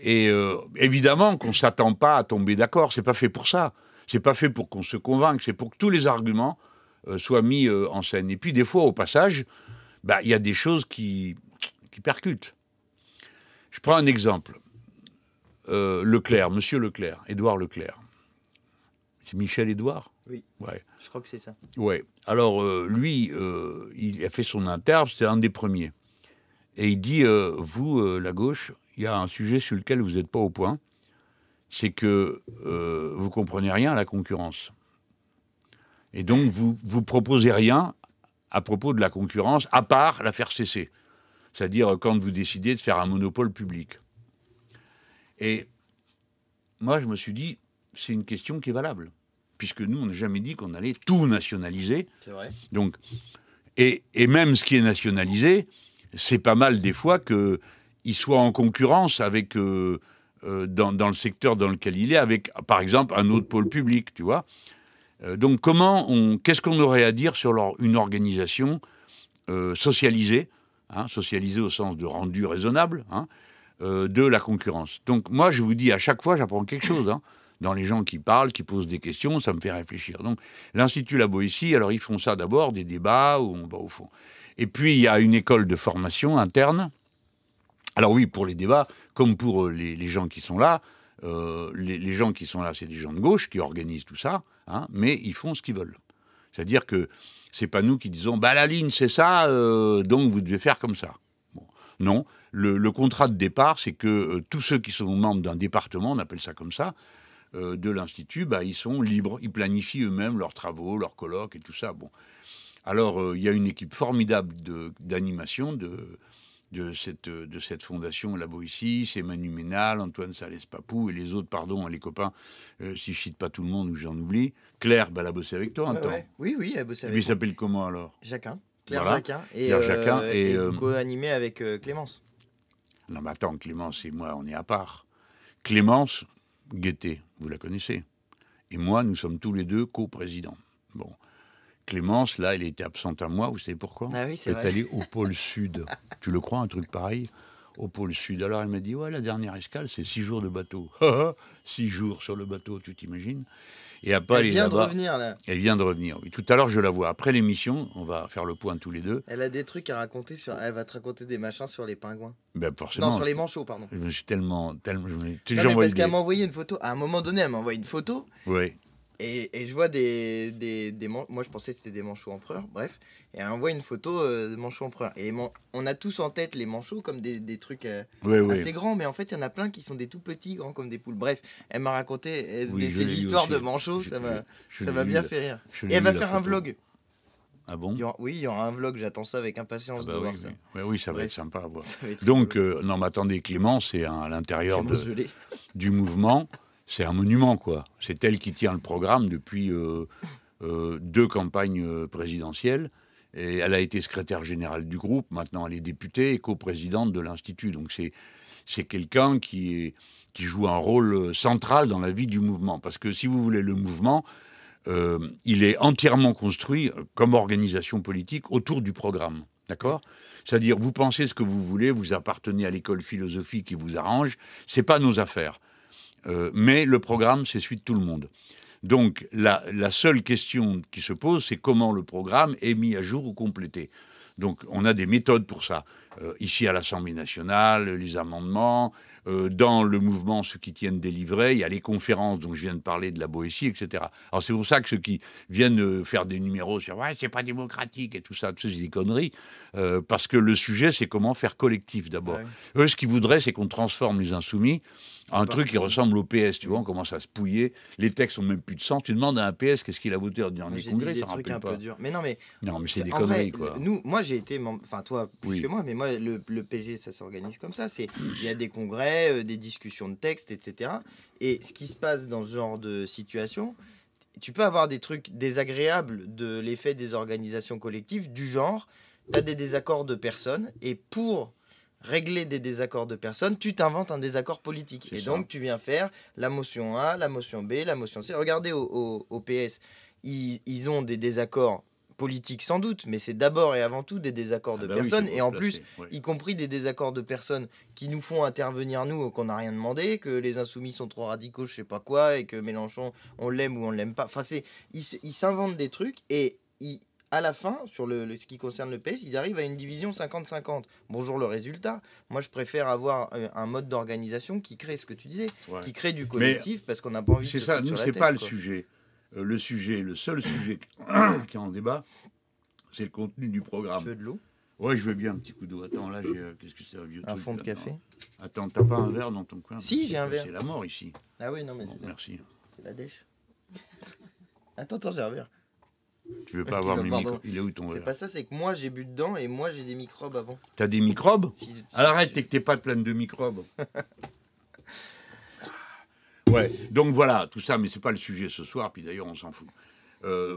Évidemment qu'on ne s'attend pas à tomber d'accord, c'est pas fait pour ça. C'est pas fait pour qu'on se convainque, c'est pour que tous les arguments soient mis en scène. Et puis, des fois, au passage, il y a des choses qui percutent. Je prends un exemple. Monsieur Leclerc, Édouard Leclerc. C'est Michel Édouard ? Oui, ouais. Je crois que c'est ça. Ouais. Alors, lui, il a fait son interview, c'était un des premiers. Et il dit, vous, la gauche, il y a un sujet sur lequel vous n'êtes pas au point, c'est que vous ne comprenez rien à la concurrence. Et donc, vous proposez rien à propos de la concurrence, à part la faire cesser. C'est-à-dire quand vous décidez de faire un monopole public. Et moi, je me suis dit, c'est une question qui est valable. Puisque nous, on n'a jamais dit qu'on allait tout nationaliser. C'est vrai. Donc, et même ce qui est nationalisé, c'est pas mal des fois qu'il soit en concurrence avec... dans le secteur dans lequel il est, avec, par exemple, un autre pôle public, tu vois. Donc, qu'est-ce qu'on aurait à dire sur une organisation socialisée, socialisée au sens de rendu raisonnable, de la concurrence. Donc, moi, je vous dis, à chaque fois, j'apprends quelque chose, dans les gens qui parlent, qui posent des questions, ça me fait réfléchir. Donc, l'Institut La Boétie, alors, ils font ça d'abord, des débats où on va au fond. Et puis, il y a une école de formation interne. Alors oui, pour les débats, comme pour les gens qui sont là, les gens qui sont là, c'est des gens de gauche qui organisent tout ça, hein, mais ils font ce qu'ils veulent. C'est-à-dire que c'est pas nous qui disons, bah la ligne c'est ça, donc vous devez faire comme ça. Bon. Non, le contrat de départ, c'est que tous ceux qui sont membres d'un département, on appelle ça comme ça, de l'Institut, bah, ils sont libres, ils planifient eux-mêmes leurs travaux, leurs colloques et tout ça. Bon. Alors, il y a une équipe formidable d'animation de cette fondation La Boétie, c'est Manu Ménal, Antoine Salès-Papou et les autres, pardon, les copains, si je cite pas tout le monde ou j'en oublie. Claire, bah, elle a bossé avec toi un temps. Ouais. Oui, elle bossait Et avec puis il moi. s'appelle comment alors? Jacquin. Claire Voilà. Jacquin. Claire Jacquin Et vous co-animez avec Clémence. Non, mais attends, Clémence et moi, on est à part. Clémence Guettet, vous la connaissez. Et moi, nous sommes tous les deux coprésidents. Bon. Clémence, là, elle était absente à moi. Vous savez pourquoi? Ah oui, c'est Elle est vrai. allée au pôle Sud. Tu le crois, un truc pareil? Au pôle Sud. Alors, elle m'a dit, ouais, la dernière escale, c'est 6 jours de bateau. 6 jours sur le bateau, tu t'imagines? Et après, Elle vient de revenir, là. Elle vient de revenir, oui. Tout à l'heure, je la vois. Après l'émission, on va faire le point tous les deux. Elle a des trucs à raconter Elle va te raconter des machins sur les pingouins. Ben, forcément. Non, sur les manchots, pardon. Je me suis tellement je me suis Non, déjà mais envoyé parce qu'elle m'a envoyé une photo. À un moment donné, elle m'a envoyé une photo. Oui. Et je vois des moi, je pensais que c'était des manchots empereurs. Bref. Et elle envoie une photo de manchots empereurs. Et on a tous en tête les manchots comme des trucs assez grands. Mais en fait, il y en a plein qui sont des tout petits, grands comme des poules. Bref, elle m'a raconté ces histoires de manchots. Ça m'a bien fait rire. Et elle va faire un vlog. Ah bon? Oui, il y aura un vlog. J'attends ça avec impatience de voir ça. Oui, ça va être sympa à voir. Être Donc, non, mais attendez, Clémence, c'est à l'intérieur gelé. du mouvement. C'est un monument, quoi. C'est elle qui tient le programme depuis 2 campagnes présidentielles. Et elle a été secrétaire générale du groupe. Maintenant, elle est députée et coprésidente de l'Institut. Donc, c'est quelqu'un qui joue un rôle central dans la vie du mouvement. Parce que, si vous voulez, le mouvement, il est entièrement construit comme organisation politique autour du programme. D'accord? C'est-à-dire, vous pensez ce que vous voulez, vous appartenez à l'école philosophique qui vous arrange. C'est pas nos affaires. Mais le programme, c'est celui de tout le monde. Donc, la seule question qui se pose, c'est comment le programme est mis à jour ou complété. Donc, on a des méthodes pour ça. Ici, à l'Assemblée nationale, les amendements, dans le mouvement, ceux qui tiennent des livrets, il y a les conférences dont je viens de parler de la Boétie, etc. Alors, c'est pour ça que ceux qui viennent faire des numéros sur « ouais, c'est pas démocratique » et tout ça, c'est des conneries, parce que le sujet, c'est comment faire collectif, d'abord. Ouais. Eux, ce qu'ils voudraient, c'est qu'on transforme les insoumis en un truc qui ressemble au PS, tu vois, on commence à se pouiller, les textes ont même plus de sens, tu demandes à un PS qu'est-ce qu'il a voté en dernier congrès, ça rappelle pas. Dur. Mais non, mais c'est des conneries, quoi. Moi, j'ai été membre, enfin toi plus que moi, mais moi, le PG, ça s'organise comme ça. Il y a des congrès, des discussions de textes, etc. Et ce qui se passe dans ce genre de situation, tu peux avoir des trucs désagréables de l'effet des organisations collectives, du genre, tu as des désaccords de personnes, et pour régler des désaccords de personnes, tu t'inventes un désaccord politique. Et donc, tu viens faire la motion A, la motion B, la motion C. Regardez au PS, ils ont des désaccords politiques sans doute, mais c'est d'abord et avant tout des désaccords de personnes, et en plus, y compris des désaccords de personnes qui nous font intervenir, nous, qu'on n'a rien demandé, que les insoumis sont trop radicaux, je sais pas quoi, et que Mélenchon, on l'aime ou on l'aime pas. Enfin, ils s'inventent des trucs, et à la fin, sur ce qui concerne le PS, ils arrivent à une division 50-50. Bonjour le résultat. Moi, je préfère avoir un mode d'organisation qui crée ce que tu disais, qui crée du collectif, parce qu'on n'a pas envie de se ça, nous, sur la c'est tête, pas quoi. Le seul sujet qui est en débat, c'est le contenu du programme. Tu veux de l'eau? Ouais, je veux bien un petit coup d'eau. Attends, là, qu'est-ce que c'est un vieux Un truc, fond de là, café? non. Attends, t'as pas un verre dans ton coin? Si, j'ai un verre. C'est la mort ici. Ah oui, non, mais Bon, merci. c'est la dèche. Attends, j'ai un verre. Tu veux pas avoir mes microbes? Il est où ton verre? C'est pas ça, c'est que moi j'ai bu dedans et moi j'ai des microbes avant. T'as des microbes? Alors arrête, si, t'es pas pleine de microbes. Ouais, donc voilà, tout ça, mais c'est pas le sujet ce soir, puis d'ailleurs on s'en fout.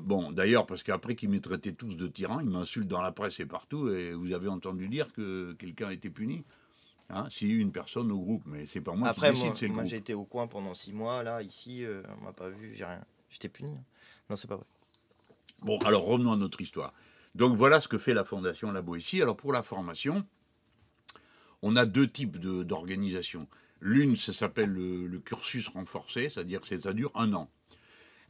Bon, d'ailleurs, parce qu'après qu'ils m'aient traité tous de tyrans, ils m'insultent dans la presse et partout, et vous avez entendu dire que quelqu'un a été puni, hein, s'il y a eu une personne au groupe, mais c'est pas moi après, qui décide, c'est le moi groupe. j'ai été au coin pendant 6 mois, là, ici, on m'a pas vu, j'ai rien. J'étais puni. Non, c'est pas vrai. Bon, alors revenons à notre histoire. Donc voilà ce que fait la Fondation La Boétie. Alors pour la formation, on a 2 types d'organisation. L'une, ça s'appelle le cursus renforcé, c'est-à-dire que ça dure 1 an.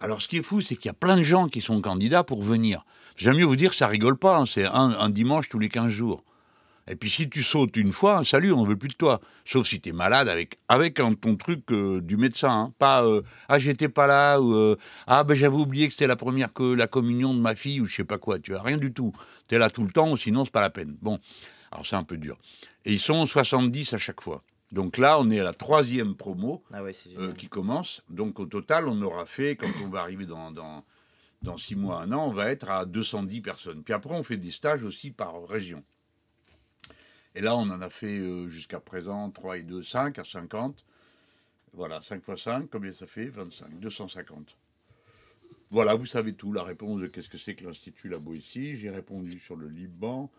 Alors, ce qui est fou, c'est qu'il y a plein de gens qui sont candidats pour venir. J'aime mieux vous dire, ça rigole pas, hein, c'est un dimanche tous les 15 jours. Et puis, si tu sautes une fois, salut, on ne veut plus de toi. Sauf si tu es malade avec ton truc du médecin. Hein. Pas ah, j'étais pas là, ou ah, ben j'avais oublié que c'était la communion de ma fille, ou je sais pas quoi. Tu as rien du tout. Tu es là tout le temps, ou sinon, c'est pas la peine. Bon, alors c'est un peu dur. Et ils sont 70 à chaque fois. Donc là, on est à la 3e promo qui commence. Donc au total, on aura fait, quand on va arriver dans 6 mois, 1 an, on va être à 210 personnes. Puis après, on fait des stages aussi par région. Et là, on en a fait jusqu'à présent 3 et 2, 5 à 50. Voilà, 5 x 5, combien ça fait? 25, 250. Voilà, vous savez tout, la réponse de qu'est-ce que c'est que l'Institut La Boétie. J'ai répondu sur le Liban.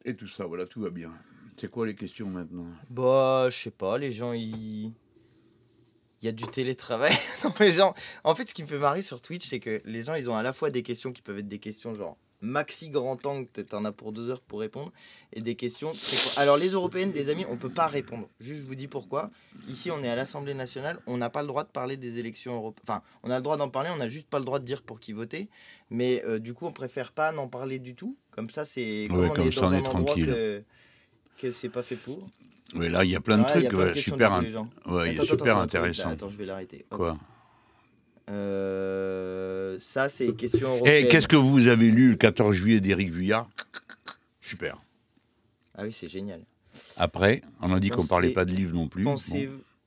Et tout ça, voilà, tout va bien. C'est quoi les questions maintenant? Bah, je sais pas, les gens, il y a du télétravail. Non, les gens... En fait, ce qui me fait marrer sur Twitch, c'est que les gens, ils ont à la fois des questions qui peuvent être des questions genre maxi grand angle, t'en as pour 2 heures pour répondre, et des questions très... Alors, les européennes, les amis, on peut pas répondre. Juste, je vous dis pourquoi. Ici, on est à l'Assemblée nationale, on n'a pas le droit de parler des élections européennes. Enfin, on a le droit d'en parler, on n'a juste pas le droit de dire pour qui voter. Mais du coup, on préfère pas n'en parler du tout. Comme ça, c'est... Ouais, on comme est ça, dans on est un endroit tranquille. que c'est pas fait pour. Oui, là, il y a plein de Ouais, trucs y a plein de questions super, de tous les gens. ouais, Attends, super c'est un truc. intéressants. Attends, je vais l'arrêter. Hop. Quoi? Ça, c'est question Et européenne. qu'est-ce que vous avez lu le 14 juillet d'Éric Vuillard? Super. Ah oui, c'est génial. Après, on a dit qu'on Pensez- parlait pas de livres non plus. Bon.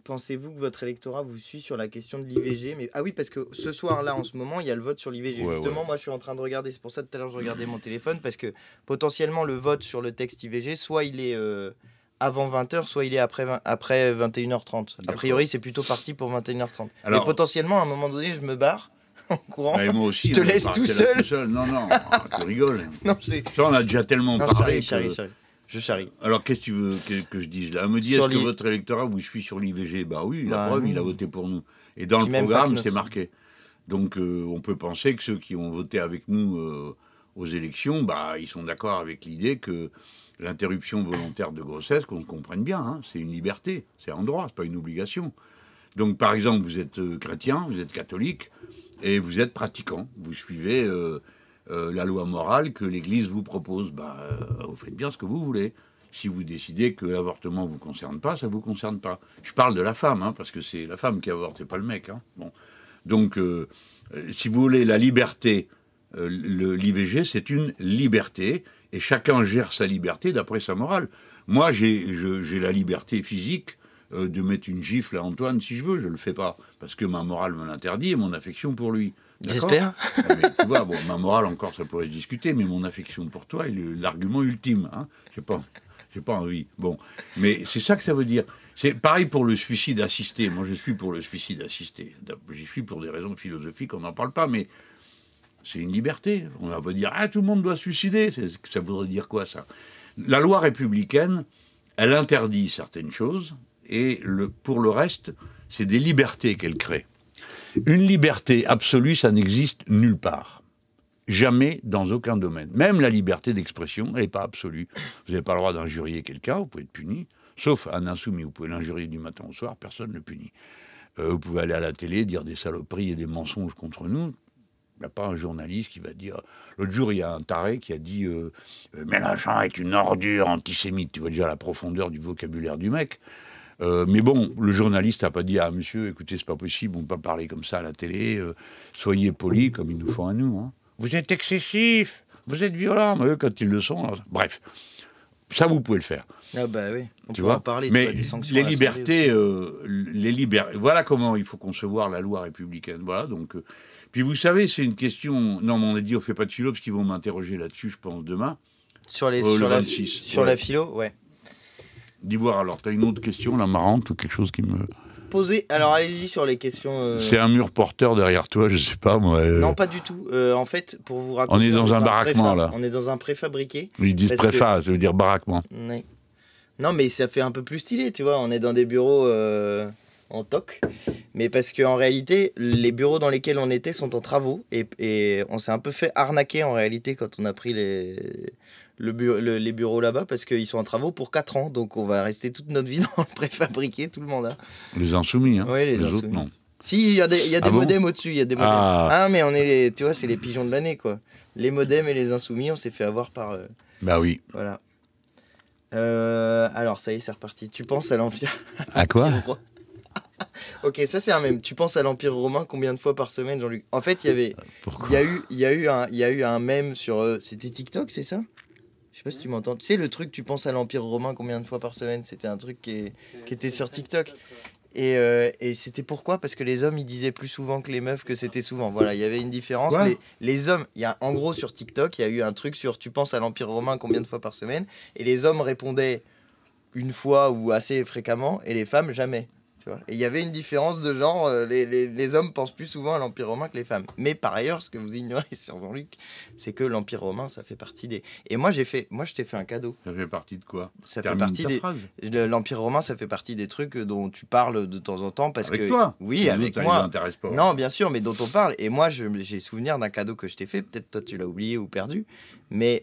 Pensez-vous que votre électorat vous suit sur la question de l'IVG? Mais... Ah oui, parce que ce soir-là, en ce moment, il y a le vote sur l'IVG. Ouais, Justement, ouais. moi, je suis en train de regarder. C'est pour ça, tout à l'heure, je regardais mon téléphone. Parce que potentiellement, le vote sur le texte IVG, soit il est avant 20h, soit il est après 21h30. A priori, c'est plutôt parti pour 21h30. Alors- Mais potentiellement, à un moment donné, je me barre en courant. Ouais, moi aussi, Je te on est laisse parti tout là seul. Non, non, tu rigoles. Non, c'est... Ça, on a déjà tellement Non, je parlé. charrie, que- charrie. Je charrie. Alors, qu'est-ce que tu veux que je dise là? Elle me dit, Sur est-ce que l'I- votre électorat vous suit sur l'IVG? Bah oui, la Bah, preuve, non. il a voté pour nous. Et dans Puis le même pas programme, que c'est notre- marqué. Donc, on peut penser que ceux qui ont voté avec nous aux élections, bah, ils sont d'accord avec l'idée que l'interruption volontaire de grossesse, qu'on comprenne bien, hein, c'est une liberté, c'est un droit, c'est pas une obligation. Donc, par exemple, vous êtes chrétien, vous êtes catholique, et vous êtes pratiquant. Vous suivez la loi morale que l'Église vous propose. Bah, vous faites bien ce que vous voulez. Si vous décidez que l'avortement ne vous concerne pas, ça ne vous concerne pas. Je parle de la femme, hein, parce que c'est la femme qui avorte, et pas le mec. Hein. Bon. Donc, si vous voulez, la liberté, l'IVG, c'est une liberté, et chacun gère sa liberté d'après sa morale. Moi, j'ai la liberté physique de mettre une gifle à Antoine si je veux, je ne le fais pas, parce que ma morale me l'interdit et mon affection pour lui. D'accord. J'espère. Mais tu vois, bon, ma morale encore, ça pourrait se discuter, mais mon affection pour toi est l'argument ultime. Hein. J'ai pas envie. Bon, mais c'est ça que ça veut dire. C'est pareil pour le suicide assisté. Moi, je suis pour le suicide assisté. J'y suis pour des raisons philosophiques, on n'en parle pas, mais c'est une liberté. On va pas dire, ah, tout le monde doit se suicider. Ça voudrait dire quoi, ça? La loi républicaine, elle interdit certaines choses, et pour le reste, c'est des libertés qu'elle crée. Une liberté absolue, ça n'existe nulle part. Jamais dans aucun domaine. Même la liberté d'expression, elle n'est pas absolue. Vous n'avez pas le droit d'injurier quelqu'un, vous pouvez être puni. Sauf un insoumis, vous pouvez l'injurier du matin au soir, personne ne le punit. Vous pouvez aller à la télé, dire des saloperies et des mensonges contre nous. Il n'y a pas un journaliste qui va dire... L'autre jour, il y a un taré qui a dit Mélenchon est une ordure antisémite. Tu vois déjà la profondeur du vocabulaire du mec. Mais bon, le journaliste n'a pas dit « Ah, monsieur, écoutez, c'est pas possible, on ne peut pas parler comme ça à la télé. Soyez polis comme ils nous font à nous. Hein. Vous êtes excessif, vous êtes violent. » Mais eux, quand ils le sont... Alors, bref, ça, vous pouvez le faire. Ah bah oui, on Tu peut vois, en parler. mais Tu vois, des sanctions les à libertés, l'Assemblée voilà comment il faut concevoir la loi républicaine. Voilà, donc... Puis vous savez, c'est une question... Non, mais on a dit, on fait pas de philo, parce qu'ils vont m'interroger là-dessus, je pense, demain. Sur, le sur, 26, sur ouais. la philo, ouais. D'Ivoire, alors, tu as une autre question, là, marrante, ou quelque chose qui me... Posez, alors allez-y sur les questions... C'est un mur porteur derrière toi, je sais pas, moi. Non, pas du tout. En fait, pour vous raconter... On est dans un baraquement, là. On est dans un préfabriqué. Ils disent Parce préfa, ça veut dire baraquement. Ouais. Non, mais ça fait un peu plus stylé, tu vois. On est dans des bureaux en toc. Mais parce qu'en réalité, les bureaux dans lesquels on était sont en travaux. Et on s'est un peu fait arnaquer, en réalité, quand on a pris les bureaux là-bas, parce qu'ils sont en travaux pour 4 ans. Donc on va rester toute notre vie dans le préfabriqué, tout le monde. Hein. Les insoumis, hein. Ouais, les autres, insoumis. non. Si, il y a des Ah bon modems au-dessus, il y a des modems. Ah. Ah, mais tu vois, c'est les pigeons de l'année, quoi. Les modems et les insoumis, on s'est fait avoir par... Bah oui. voilà. Alors, ça y est, c'est reparti. Tu penses à l'Empire... À quoi? Ok, ça c'est un même. Tu penses à l'Empire romain combien de fois par semaine, Jean-Luc? En fait, Pourquoi? il y a eu un mème sur... c'était TikTok, c'est ça? Je sais pas si tu m'entends. Tu sais, le truc, tu penses à l'Empire romain combien de fois par semaine? C'était un truc qui était sur TikTok. Et c'était pourquoi? Parce que les hommes, ils disaient plus souvent que les meufs que c'était souvent. Voilà, il y avait une différence. Quoi? Les hommes, en gros, sur TikTok, il y a eu un truc sur tu penses à l'Empire romain combien de fois par semaine? Et les hommes répondaient une fois ou assez fréquemment, et les femmes, jamais. Tu vois. Et il y avait une différence de genre, les hommes pensent plus souvent à l'Empire romain que les femmes. Mais par ailleurs, ce que vous ignorez sur Jean-Luc, c'est que l'Empire romain, ça fait partie des... Et moi, je t'ai fait un cadeau. Ça fait partie de quoi? Ça fait Termine partie ta des... phrase. L'Empire romain, ça fait partie des trucs dont tu parles de temps en temps. Parce Avec que... toi? Oui, Les avec autres, ça moi. les intéresse pas. Non, bien sûr, mais dont on parle. Et moi, j'ai souvenir d'un cadeau que je t'ai fait. Peut-être toi, tu l'as oublié ou perdu. Mais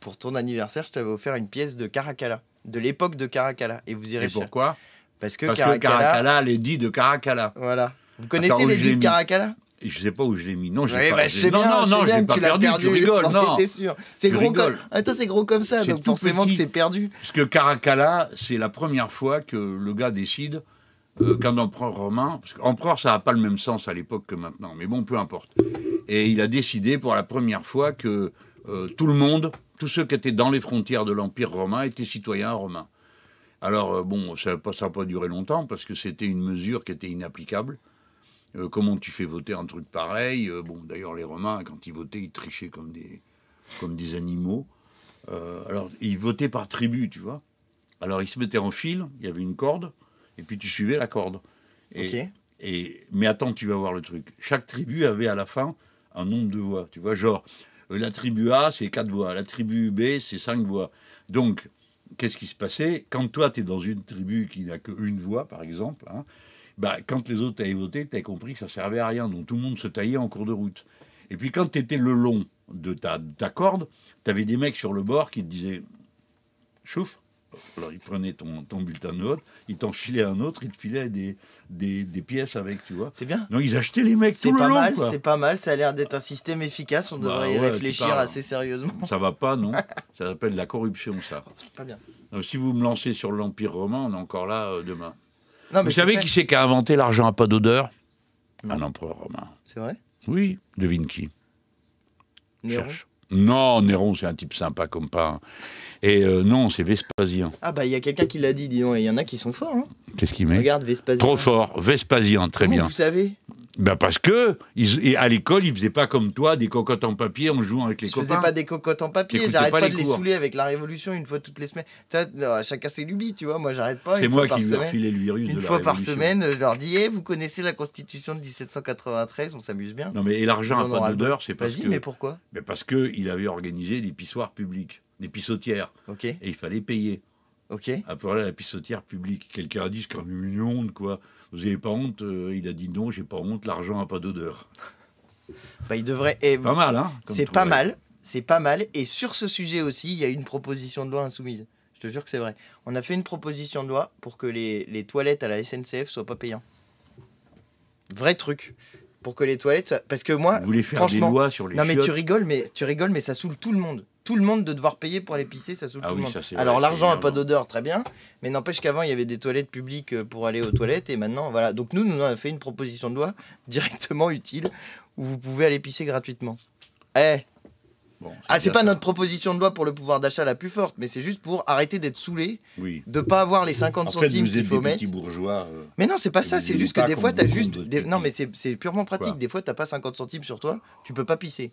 pour ton anniversaire, je t'avais offert une pièce de Caracalla. De l'époque de Caracalla. Et vous irez Et pourquoi? Parce que Parce que Caracalla... Caracalla, les dits de Caracalla. Voilà. Vous connaissez Attends, où les je dits l'ai de mis Caracalla? Je sais pas où je l'ai mis. Non, j'ai Oui, pas. bah, je sais non, bien, non, je sais non, bien j'ai que pas tu l'as perdu. Tu rigoles, j'en non. étais sûr. C'est Tu gros rigoles. Attends, c'est gros comme ça, C'est donc tout forcément que petit. c'est perdu. Parce que Caracalla, c'est la première fois que le gars décide qu'un empereur romain, parce qu'empereur, ça n'a pas le même sens à l'époque que maintenant, mais bon, peu importe. Et il a décidé pour la première fois que tout le monde, tous ceux qui étaient dans les frontières de l'Empire romain, étaient citoyens romains. Alors, bon, ça n'a pas duré longtemps, parce que c'était une mesure qui était inapplicable. Comment tu fais voter un truc pareil? Bon, d'ailleurs, les Romains, quand ils votaient, ils trichaient comme des animaux. Alors, ils votaient par tribu, tu vois. Alors, ils se mettaient en file, il y avait une corde, et puis tu suivais la corde. Ok. Mais attends, tu vas voir le truc. Chaque tribu avait à la fin un nombre de voix, tu vois. Genre, la tribu A, c'est 4 voix, la tribu B, c'est 5 voix. Donc, qu'est-ce qui se passait? Quand toi, tu es dans une tribu qui n'a qu'une voix, par exemple, hein, bah, quand les autres avaient voté, tu as compris que ça servait à rien. Donc, tout le monde se taillait en cours de route. Et puis, quand tu étais le long de ta corde, tu avais des mecs sur le bord qui te disaient « Chouf ». Alors, ils prenaient ton bulletin de vote, ils t'en filaient un autre, ils te filaient des pièces avec, tu vois. C'est bien. Donc, ils achetaient les mecs C'est tout le pas long, mal, quoi. c'est pas mal. Ça a l'air d'être un système efficace. On devrait y ouais, réfléchir tu parles. assez sérieusement. Ça va pas, non? Ça s'appelle la corruption, ça. Pas bien. Donc, si vous me lancez sur l'Empire romain, on est encore là demain. Non, Vous mais savez qui c'est qui a inventé l'argent à pas d'odeur? Non. Un empereur romain. C'est vrai? Oui, devine qui? Néron. Cherche. Non, Néron, c'est un type sympa comme pas. Et non, c'est Vespasien. Ah bah il y a quelqu'un qui l'a dit, dis donc, et il y en a qui sont forts. Hein. Qu'est-ce qu'il met? Regarde Vespasien. Trop fort, Vespasien, très Comment bien. vous savez? Ben parce que et à l'école, ils faisaient pas comme toi des cocottes en papier en jouant avec les Je copains. faisais pas des cocottes en papier, T'écoutais j'arrête pas pas les de les cours. saouler avec la Révolution une fois toutes les semaines. Tu vois, chacun ses lubies, tu vois, moi j'arrête pas. C'est une moi fois par qui lui ai semaine. refilé le virus de Une la fois par Révolution. semaine, je leur dis, vous connaissez la Constitution de 1793, on s'amuse bien. Non mais et l'argent Ils à en pas auront d'odeur, c'est parce Vas-y, que mais pourquoi? ben parce que il avait organisé des pissoirs publics, des pissotières, Ok, et il fallait payer. ok. Après la pissotière publique, quelqu'un a dit c'est quand même une honte quoi. Vous avez pas honte? Il a dit non, j'ai pas honte, l'argent a pas d'odeur. Bah, il devrait. Et Pas mal hein. comme c'est pas trouvaille. mal, c'est pas mal. Et sur ce sujet aussi, il y a une proposition de loi insoumise. Je te jure que c'est vrai. On a fait une proposition de loi pour que les toilettes à la SNCF soient pas payantes. Vrai truc. Pour que les toilettes soient... Parce que moi, Vous voulez faire franchement... des lois sur les Non mais chiottes? tu rigoles, mais ça saoule tout le monde. Tout le monde de devoir payer pour aller pisser, ça saoule Ah tout oui, le monde. ça, c'est Alors vrai, l'argent c'est a pas énervant. d'odeur, très bien, mais n'empêche qu'avant il y avait des toilettes publiques pour aller aux toilettes et maintenant voilà. Donc nous on a fait une proposition de loi directement utile où vous pouvez aller pisser gratuitement. Bon, Ah, c'est bien pas ça. notre proposition de loi pour le pouvoir d'achat la plus forte, mais c'est juste pour arrêter d'être saoulé, Oui. de pas avoir les 50 En fait, centimes vous qu'il êtes faut des mettre. petits bourgeois. Mais non, c'est pas ça, vous c'est aimez juste que pas des qu'on fois, vous t'as compte juste. votre Non, pipi. mais c'est purement pratique. Quoi? Des fois, t'as pas 50 centimes sur toi, tu peux pas pisser.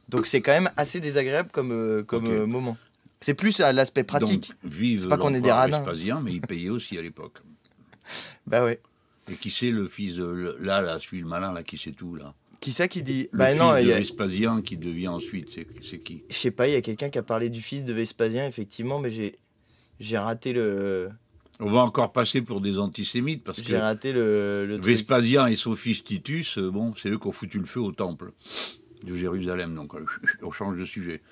Donc, c'est quand même assez désagréable comme, Ok. moment. C'est plus à l'aspect pratique. Donc, vive C'est pas qu'on est des l'empereur radins. Vespasien, mais il payait aussi à l'époque. Bah ouais. Et qui c'est le fils de... Là, celui le malin, là, qui sait tout, là? Qui ça qui dit. Le Bah fils non, de il y a- Vespasien qui devient ensuite, c'est qui? je sais pas, il y a quelqu'un qui a parlé du fils de Vespasien, effectivement, mais j'ai raté le. On va encore passer pour des antisémites, parce J'ai que raté le truc. Vespasien et son fils Titus, bon, c'est eux qui ont foutu le feu au temple de Jérusalem. Donc, on change de sujet.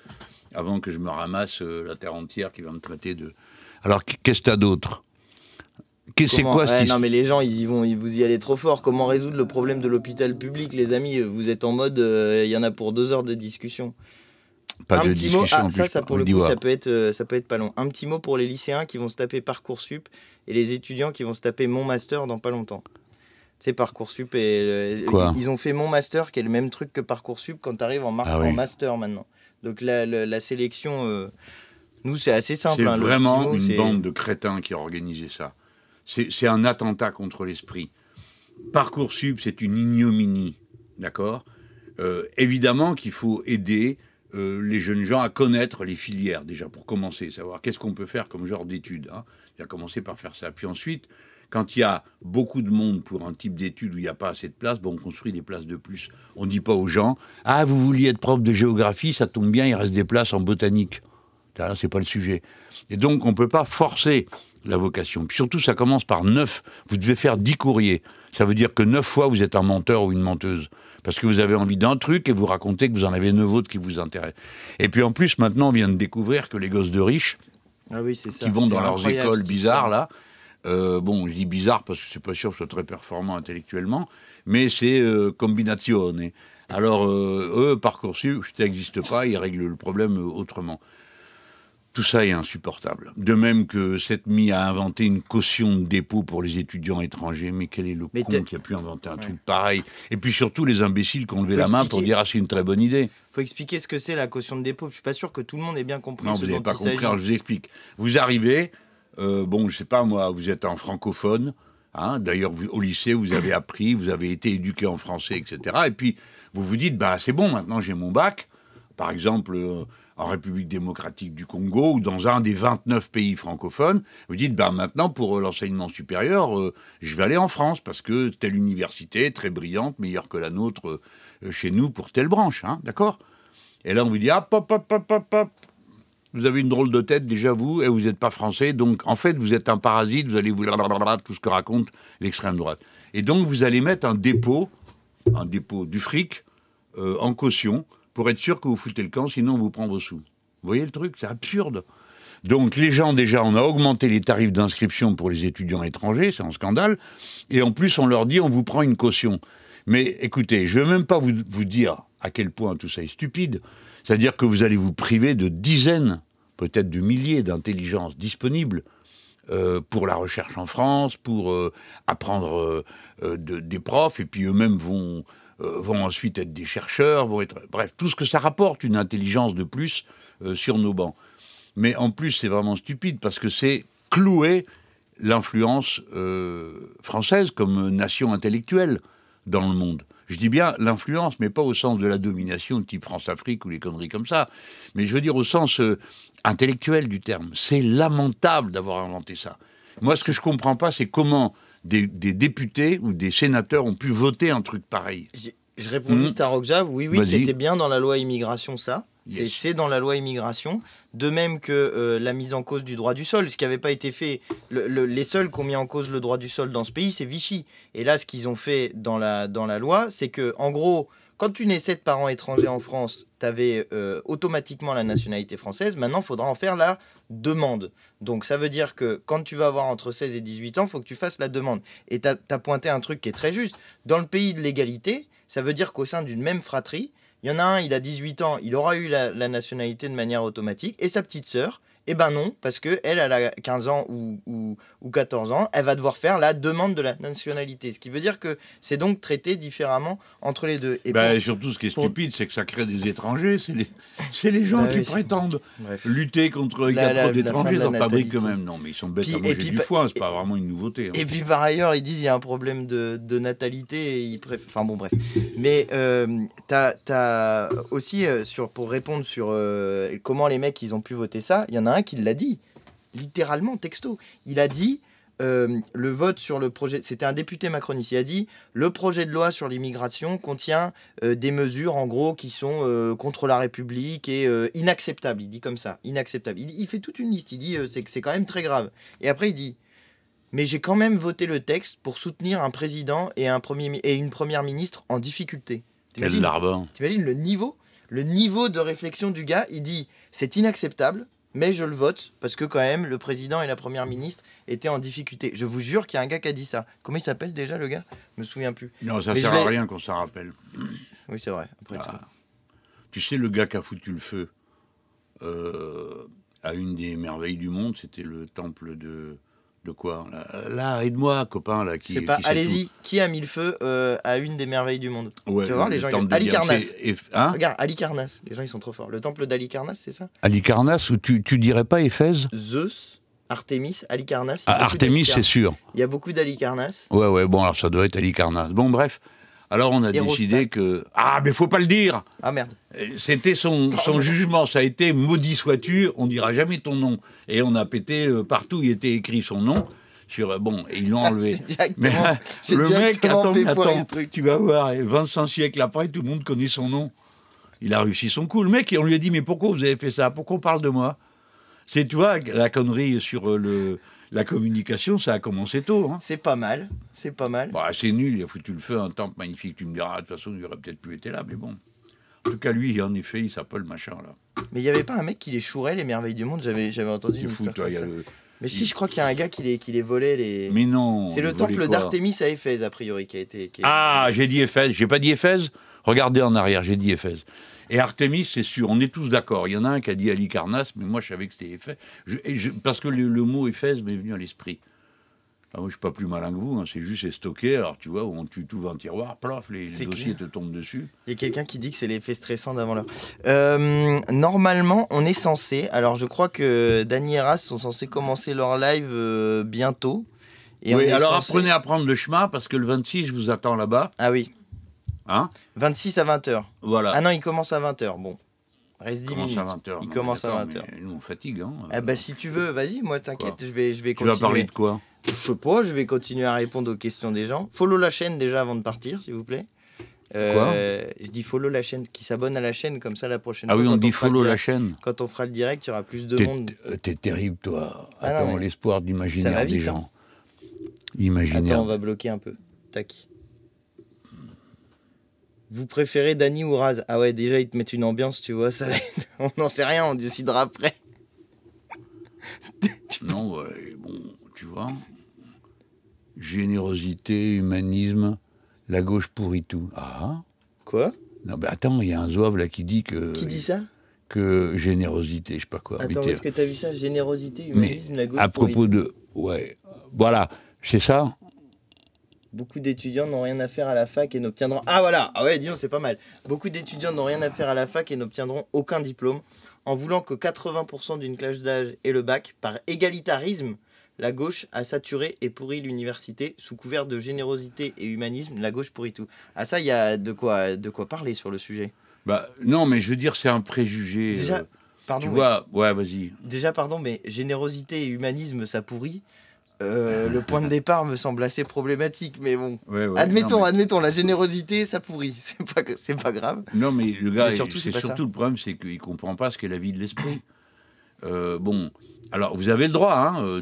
Avant que je me ramasse la terre entière qui va me traiter de... Alors, qu'est-ce que t'as d'autre? C'est quoi cette histoire ? Non, mais les gens, vous y allez trop fort. Comment résoudre le problème de l'hôpital public, les amis? Vous êtes en mode, il y en a pour 2 heures de discussion. Pas Un de petit mot, discussion. en plus, ça pour le coup, ça peut être pas long. Un petit mot pour les lycéens qui vont se taper Parcoursup et les étudiants qui vont se taper Mon Master dans pas longtemps. C'est Parcoursup et Quoi ? ils ont fait Mon Master qui est le même truc que Parcoursup quand tu arrives en master maintenant. Donc la sélection, nous c'est assez simple. C'est vraiment le petit mot, une bande de crétins qui a organisé ça. C'est un attentat contre l'esprit. Parcoursup, c'est une ignominie, d'accord ? Évidemment qu'il faut aider les jeunes gens à connaître les filières, déjà, pour commencer, savoir qu'est-ce qu'on peut faire comme genre d'études. Hein. Il a commencé par faire ça. Puis ensuite, quand il y a beaucoup de monde pour un type d'études où il n'y a pas assez de place, on construit des places de plus. On ne dit pas aux gens « Ah, vous vouliez être prof de géographie, ça tombe bien, il reste des places en botanique. » Là, c'est pas le sujet. Et donc, on ne peut pas forcer la vocation. Puis surtout, ça commence par 9. Vous devez faire 10 courriers. Ça veut dire que 9 fois, vous êtes un menteur ou une menteuse. Parce que vous avez envie d'un truc et vous racontez que vous en avez 9 autres qui vous intéressent. Et puis en plus, maintenant, on vient de découvrir que les gosses de riches, qui vont dans leurs écoles bizarres, là, je dis bizarre parce que c'est pas sûr que ce soit très performant intellectuellement, mais c'est combinazione. Alors, eux, Parcoursup, ça n'existe pas, ils règlent le problème autrement. Tout ça est insupportable. De même que cette mis à inventer une caution de dépôt pour les étudiants étrangers. Mais quel est le con qui a pu inventer un truc pareil? Et puis surtout les imbéciles qui ont levé la main pour dire « Ah, c'est une très bonne idée ». Il faut expliquer ce que c'est la caution de dépôt. Je ne suis pas sûr que tout le monde ait bien compris non, ce vous dont n'avez pas il compris, s'agit. alors je vous explique. Vous arrivez, je ne sais pas moi, vous êtes un francophone. Hein, d'ailleurs, au lycée, vous avez appris, vous avez été éduqué en français, etc. Et puis, vous vous dites, c'est bon, maintenant j'ai mon bac. Par exemple, en République démocratique du Congo ou dans un des 29 pays francophones, vous dites, maintenant, pour l'enseignement supérieur, je vais aller en France parce que telle université, très brillante, meilleure que la nôtre chez nous pour telle branche, hein, d'accord ? Et là, on vous dit, hop, vous avez une drôle de tête, déjà vous, et vous n'êtes pas français, donc en fait, vous êtes un parasite, vous allez vous tout ce que raconte l'extrême droite. Et donc, vous allez mettre un dépôt du fric en caution pour être sûr que vous foutez le camp, sinon on vous prend vos sous. Vous voyez le truc? C'est absurde. Donc les gens, déjà, on a augmenté les tarifs d'inscription pour les étudiants étrangers, c'est un scandale, et en plus, on leur dit, on vous prend une caution. Mais écoutez, je ne vais même pas vous dire à quel point tout ça est stupide. C'est-à-dire que vous allez vous priver de dizaines, peut-être de milliers d'intelligences disponibles pour la recherche en France, pour apprendre des profs, et puis eux-mêmes vont ensuite être des chercheurs, bref, tout ce que ça rapporte, une intelligence de plus sur nos bancs. Mais en plus, c'est vraiment stupide, parce que c'est clouer l'influence française comme nation intellectuelle dans le monde. Je dis bien l'influence, mais pas au sens de la domination de type France-Afrique ou les conneries comme ça, mais je veux dire au sens intellectuel du terme. C'est lamentable d'avoir inventé ça. Moi, ce que je comprends pas, c'est comment des députés ou des sénateurs ont pu voter un truc pareil. Je réponds juste à Rockjav. Oui, c'était bien dans la loi immigration, ça. Yes. C'est dans la loi immigration. De même que la mise en cause du droit du sol, ce qui n'avait pas été fait. Les seuls qui ont mis en cause le droit du sol dans ce pays, c'est Vichy. Et là, ce qu'ils ont fait dans la loi, c'est que, en gros, quand tu naissais de parents étrangers en France, tu avais automatiquement la nationalité française. Maintenant, il faudra en faire la demande. Donc, ça veut dire que quand tu vas avoir entre 16 et 18 ans, il faut que tu fasses la demande. Et tu as pointé un truc qui est très juste. Dans le pays de l'égalité, ça veut dire qu'au sein d'une même fratrie, il y en a un, il a 18 ans, il aura eu la nationalité de manière automatique, et sa petite sœur, eh ben non, parce qu'elle, elle a 15 ans ou 14 ans, elle va devoir faire la demande de la nationalité. Ce qui veut dire que c'est donc traité différemment entre les deux. Et surtout, ce qui est stupide, c'est que ça crée des étrangers. C'est les gens qui prétendent lutter contre il y a trop d'étrangers, ils en fabriquent eux-mêmes. Non, mais ils sont bêtes à manger du foin, c'est pas vraiment une nouveauté. Hein. Et puis par ailleurs, ils disent qu'il y a un problème de natalité, et ils enfin bon, bref. Mais t'as aussi, pour répondre sur comment les mecs, ils ont pu voter ça, il y en a un qui l'a dit, littéralement, texto. Il a dit, le vote sur le projet, c'était un député macroniste, il a dit, le projet de loi sur l'immigration contient des mesures, en gros, qui sont contre la République et inacceptables. Il dit comme ça, inacceptable. Il fait toute une liste, il dit, c'est quand même très grave. Et après, il dit, mais j'ai quand même voté le texte pour soutenir un président et une première ministre en difficulté. Quel larbin. T'imagines le niveau de réflexion du gars? Il dit, c'est inacceptable. mais je le vote parce que quand même, le président et la première ministre étaient en difficulté. Je vous jure qu'il y a un gars qui a dit ça. Comment il s'appelle déjà, le gars? Je me souviens plus. Non, ça Mais sert je à l'ai- rien qu'on s'en rappelle. Oui, c'est vrai. Après tout. Ah. Tu sais, le gars qui a foutu le feu à une des merveilles du monde, c'était le temple de quoi là, aide-moi, copain, là. Je sais pas. Allez-y. Qui a mis le feu à une des merveilles du monde? Ouais, Tu vas voir, les le gens, temple de Halicarnasse. Hein, Regarde, Halicarnasse. Les gens, ils sont trop forts. Le temple d'Halicarnasse, c'est ça? Halicarnasse, ou tu dirais pas Éphèse? Zeus, Artémis, Halicarnasse. Ah, Artémis, c'est sûr. Il y a beaucoup d'Halicarnasse. Ouais, bon, alors ça doit être Halicarnasse. Bon, bref. Alors on a décidé que... Ah, mais faut pas le dire. Ah merde. C'était son jugement, ça a été « maudit sois-tu, on dira jamais ton nom ». Et on a pété partout, il était écrit son nom. Bon, et ils l'ont enlevé. Mais le mec, attends, tu vas voir, 25 siècles après, tout le monde connaît son nom. Il a réussi son coup. Le mec, on lui a dit « mais pourquoi vous avez fait ça? Pourquoi on parle de moi ?» C'est, tu vois, la connerie sur la communication, ça a commencé tôt. Hein. C'est pas mal, c'est pas mal. Bah, c'est nul, il a foutu le feu à un temple magnifique. Tu me diras, de toute façon, il aurait peut-être pu être là, mais bon. En tout cas, lui, en effet, il s'appelle machin, là. Mais il n'y avait pas un mec qui les chourait, les merveilles du monde? J'avais entendu une histoire comme ça. Mais si, je crois qu'il y a un gars qui les volait. Mais non. C'est le temple d'Artémis à Éphèse, a priori, qui a été... Ah, j'ai dit Éphèse. J'ai pas dit Éphèse. Regardez en arrière, j'ai dit Éphèse. Et Artémis, c'est sûr, on est tous d'accord. Il y en a un qui a dit Halicarnasse, mais moi, je savais que c'était Éphèse. Parce que le mot Éphèse m'est venu à l'esprit. Ah, moi, je ne suis pas plus malin que vous, hein, c'est juste stocké. Alors, tu vois, on tue tout dans un tiroir, plaf, les dossiers te tombent dessus. Il y a quelqu'un qui dit que c'est l'effet stressant d'avant l'heure. Normalement, on est censé... Alors, je crois que Dany et Ras sont censés commencer leur live bientôt. Et oui, alors apprenez à prendre le chemin, parce que le 26, je vous attends là-bas. Ah oui. Hein? 26 à 20h. Voilà. Ah non, il commence à 20h. Bon. Reste 10 minutes. Il commence à 20h. Nous, on fatigue. Hein. Ah bah, si tu veux, vas-y, moi, t'inquiète, je vais continuer. Tu vas parler de quoi? Je sais pas, je vais continuer à répondre aux questions des gens. Follow la chaîne déjà avant de partir, s'il vous plaît. Quoi? Je dis follow la chaîne, qui s'abonne à la chaîne, comme ça la prochaine fois. Ah oui, on dit follow la chaîne. Quand on fera le direct, il y aura plus de monde. T'es terrible, toi. Ah Attends, non, mais... l'espoir d'imaginaire des gens. Imaginaire. Attends, on va bloquer un peu. Tac. Vous préférez Dany ou Raz? Ah ouais, déjà, ils te mettent une ambiance, tu vois. Ça... on n'en sait rien, on décidera après. Non, ouais, bon, tu vois. Générosité, humanisme, la gauche pourrit tout. Ah? Quoi? Non, mais attends, il y a un zouave là qui dit que... Qui dit ça? Que générosité, je sais pas quoi. Attends, est-ce que tu as vu ça? Générosité, humanisme, la gauche pourrit tout. À propos de... Ouais, voilà, c'est ça. Beaucoup d'étudiants n'ont rien à faire à la fac et n'obtiendront... Ah voilà, ah ouais, disons, c'est pas mal. Beaucoup d'étudiants n'ont rien à faire à la fac et n'obtiendront aucun diplôme. En voulant que 80% d'une classe d'âge ait le bac, par égalitarisme, la gauche a saturé et pourri l'université. Sous couvert de générosité et humanisme, la gauche pourrit tout. Ah ça, il y a de quoi parler sur le sujet. Bah, non, mais je veux dire, c'est un préjugé. Déjà, pardon. Tu vois, ouais, vas-y. Déjà, pardon, mais générosité et humanisme, ça pourrit. Le point de départ me semble assez problématique, mais bon. Ouais, admettons, la générosité, ça pourrit. C'est pas grave. Non, mais le gars, c'est surtout le problème, c'est qu'il ne comprend pas ce qu'est la vie de l'esprit. Bon, alors, vous avez le droit, hein,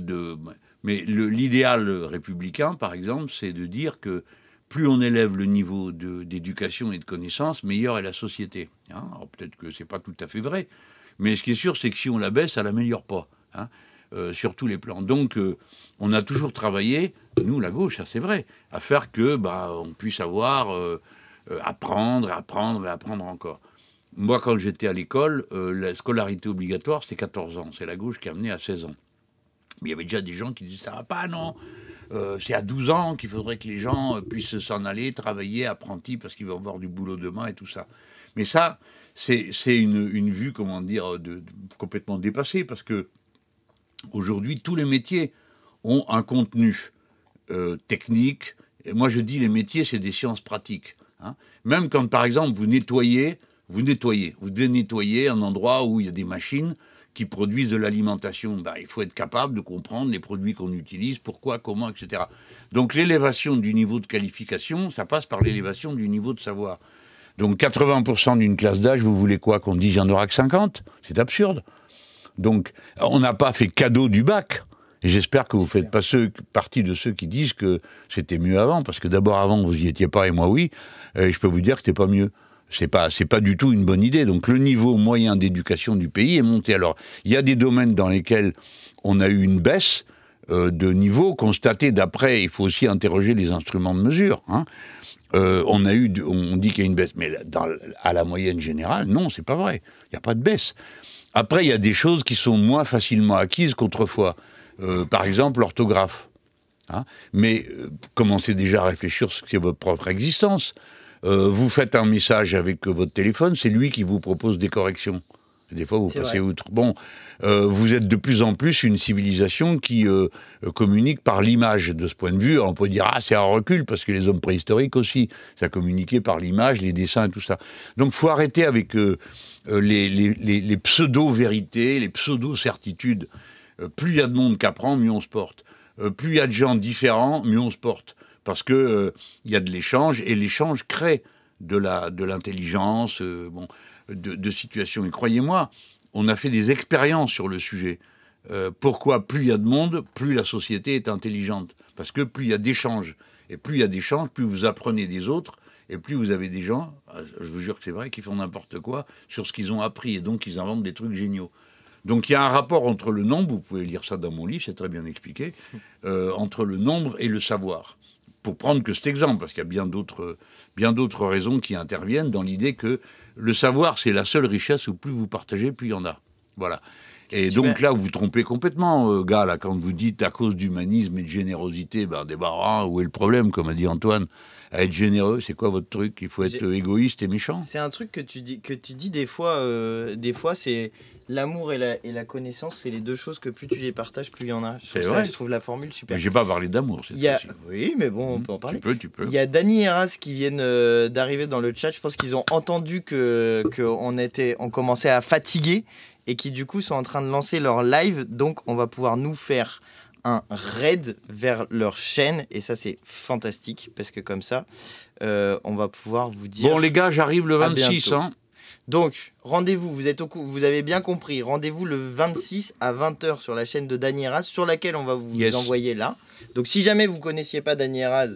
mais l'idéal républicain, par exemple, c'est de dire que plus on élève le niveau d'éducation et de connaissance, meilleure est la société. Hein. Alors, peut-être que ce n'est pas tout à fait vrai, mais ce qui est sûr, c'est que si on la baisse, ça ne l'améliore pas. Hein. Sur tous les plans. Donc, on a toujours travaillé, nous, la gauche, ça c'est vrai, à faire que on puisse avoir, apprendre encore. Moi, quand j'étais à l'école, la scolarité obligatoire, c'était 14 ans. C'est la gauche qui a amené à 16 ans. Mais il y avait déjà des gens qui disaient, ça va pas, non. C'est à 12 ans qu'il faudrait que les gens puissent s'en aller, travailler, apprentis, parce qu'ils vont avoir du boulot demain et tout ça. Mais ça, c'est une vue, comment dire, complètement dépassée, parce que aujourd'hui, tous les métiers ont un contenu technique. Et moi, je dis les métiers, c'est des sciences pratiques. Hein. Même quand, par exemple, vous devez nettoyer un endroit où il y a des machines qui produisent de l'alimentation. Il faut être capable de comprendre les produits qu'on utilise, pourquoi, comment, etc. Donc, l'élévation du niveau de qualification, ça passe par l'élévation du niveau de savoir. Donc, 80% d'une classe d'âge, vous voulez quoi? Qu'on dise qu'il n'y en aura que 50? C'est absurde. Donc, on n'a pas fait cadeau du bac. Et j'espère que vous ne faites pas partie de ceux qui disent que c'était mieux avant. Parce que d'abord, avant, vous n'y étiez pas et moi, oui. Et je peux vous dire que c'était pas mieux. C'est pas du tout une bonne idée. Donc le niveau moyen d'éducation du pays est monté. Alors, il y a des domaines dans lesquels on a eu une baisse de niveau constatée d'après. Il faut aussi interroger les instruments de mesure. Hein. On dit qu'il y a une baisse, mais à la moyenne générale, non, c'est pas vrai. Il n'y a pas de baisse. Après, il y a des choses qui sont moins facilement acquises qu'autrefois. Par exemple, l'orthographe. Hein. Mais commencez déjà à réfléchir sur ce qu'est votre propre existence. Vous faites un message avec votre téléphone, c'est lui qui vous propose des corrections. Des fois, vous passez outre. Bon, vous êtes de plus en plus une civilisation qui communique par l'image. De ce point de vue, on peut dire c'est un recul parce que les hommes préhistoriques aussi, ça communiquait par l'image, les dessins et tout ça. Donc, faut arrêter avec les pseudo-vérités, les pseudo-certitudes. Plus il y a de monde qui apprend, mieux on se porte. Plus il y a de gens différents, mieux on se porte. Parce que y a de l'échange, et l'échange crée de l'intelligence, de situations. Et croyez-moi, on a fait des expériences sur le sujet. Pourquoi plus il y a de monde, plus la société est intelligente. Parce que plus il y a d'échanges. Et plus il y a d'échanges, plus vous apprenez des autres, et plus vous avez des gens, je vous jure que c'est vrai, qui font n'importe quoi sur ce qu'ils ont appris. Et donc, ils inventent des trucs géniaux. Donc il y a un rapport entre le nombre, vous pouvez lire ça dans mon livre, c'est très bien expliqué, entre le nombre et le savoir. Pour prendre que cet exemple, parce qu'il y a bien d'autres raisons qui interviennent dans l'idée que le savoir, c'est la seule richesse où plus vous partagez, plus il y en a. Voilà. Et donc là, vous vous trompez complètement, gars, là, quand vous dites à cause d'humanisme et de générosité, où est le problème, comme a dit Antoine, à être généreux, c'est quoi votre truc? Il faut être égoïste et méchant. C'est un truc que tu dis des fois, c'est l'amour et la connaissance, c'est les deux choses que plus tu les partages, plus il y en a. Je trouve la formule super. Mais j'ai pas parlé d'amour, c'est ça. Oui, mais bon, on peut en parler. Tu peux. Il y a Dany et Eras qui viennent d'arriver dans le chat. Je pense qu'ils ont entendu qu'on commençait à fatiguer et qui du coup sont en train de lancer leur live. Donc on va pouvoir nous faire un raid vers leur chaîne, et ça c'est fantastique parce que comme ça on va pouvoir vous dire. Bon les gars, j'arrive le 26 hein. Donc rendez-vous, vous avez bien compris, rendez-vous le 26 à 20h sur la chaîne de Dany et Eras, sur laquelle on va vous envoyer là. Donc si jamais vous connaissiez pas Dany et Eras,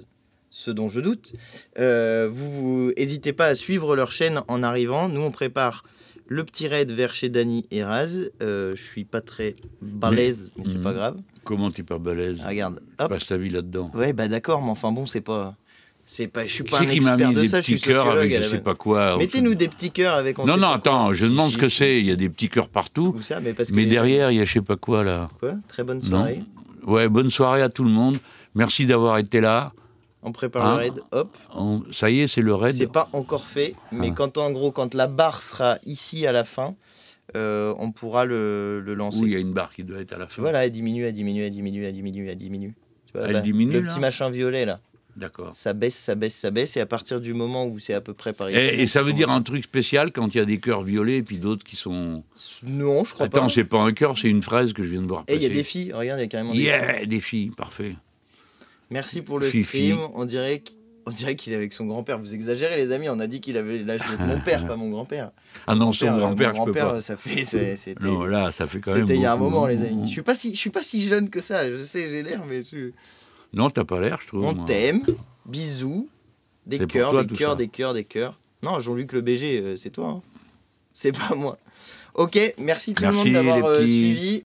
ce dont je doute, vous n'hésitez pas à suivre leur chaîne en arrivant. Nous on prépare le petit raid vers chez Dany et Eras. Je suis pas très balèze, mais c'est pas grave. Comment t'es pas balèze? Regarde, hop. Passe ta vie là-dedans. Ouais, bah d'accord, mais enfin bon, je suis pas un qui m'a expert mis de des ça, je suis petits cœurs avec sociologue. je sais pas quoi. Mettez-nous des petits cœurs avec. Non, attends, je demande ce que c'est. Il y a des petits cœurs partout. Mais derrière, il y a je sais pas quoi là. Quoi? Très bonne soirée. Non. Ouais, bonne soirée à tout le monde. Merci d'avoir été là. On prépare le raid, hop. Ça y est, c'est le raid. C'est pas encore fait, mais quand la barre sera ici à la fin, on pourra le lancer. Oui, il y a une barre qui doit être à la fin. Voilà, elle diminue, elle diminue, elle diminue, elle diminue, elle diminue. Tu vois, elle diminue, le petit machin violet là. D'accord. Ça baisse, ça baisse, ça baisse, et à partir du moment où c'est à peu près par ici. Et ça veut dire un truc spécial quand il y a des cœurs violets et puis d'autres qui sont. Non, je crois pas. Attends, c'est pas un cœur, c'est une fraise que je viens de voir passer. Et il y a des filles, regarde, il y a carrément des filles. Des filles, parfait. Merci pour le stream. On dirait qu'il est avec son grand-père. Vous exagérez, les amis. On a dit qu'il avait l'âge de mon père, pas mon grand-père. Ah non, son grand-père, je peux pas. Ça fait. Non, là, ça fait quand même. C'était il y a un moment, les amis. Je suis pas si jeune que ça. Je sais, j'ai l'air, mais. Non, t'as pas l'air, je trouve. On t'aime. Bisous. Des cœurs, des cœurs. Non, Jean-Luc le BG, c'est toi. Hein. C'est pas moi. Ok, merci tout le monde d'avoir suivi.